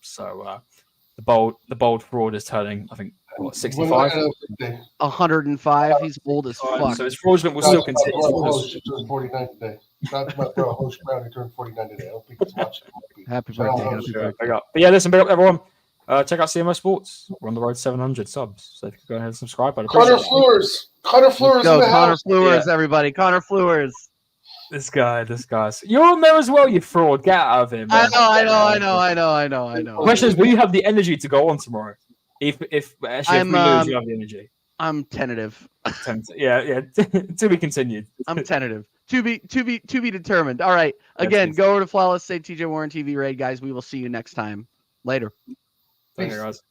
So the bold fraud is turning, I think, 65? 105. He's old as fuck. So his fraudulent will still continue. He turned 49 today. Not my bro, Host Brown, he turned 49 today. I don't think he's watching. Happy birthday. But yeah, listen, big up everyone. Check out CMO Sports. We're on the road to 700 subs. So if you could go ahead and subscribe, I'd appreciate it. Connor Fleurs. Connor Fleurs, everybody. Connor Fleurs. This guy's. You're on there as well, you fraud. Get out of him. Man. I know. The question is, will you have the energy to go on tomorrow? If we lose, you have the energy. I'm tentative. Yeah. To be continued. I'm tentative. To be determined. All right. Again, Yes. go over to Flawless State TJ Warren TV raid, guys. We will see you next time. Later. Take care, guys.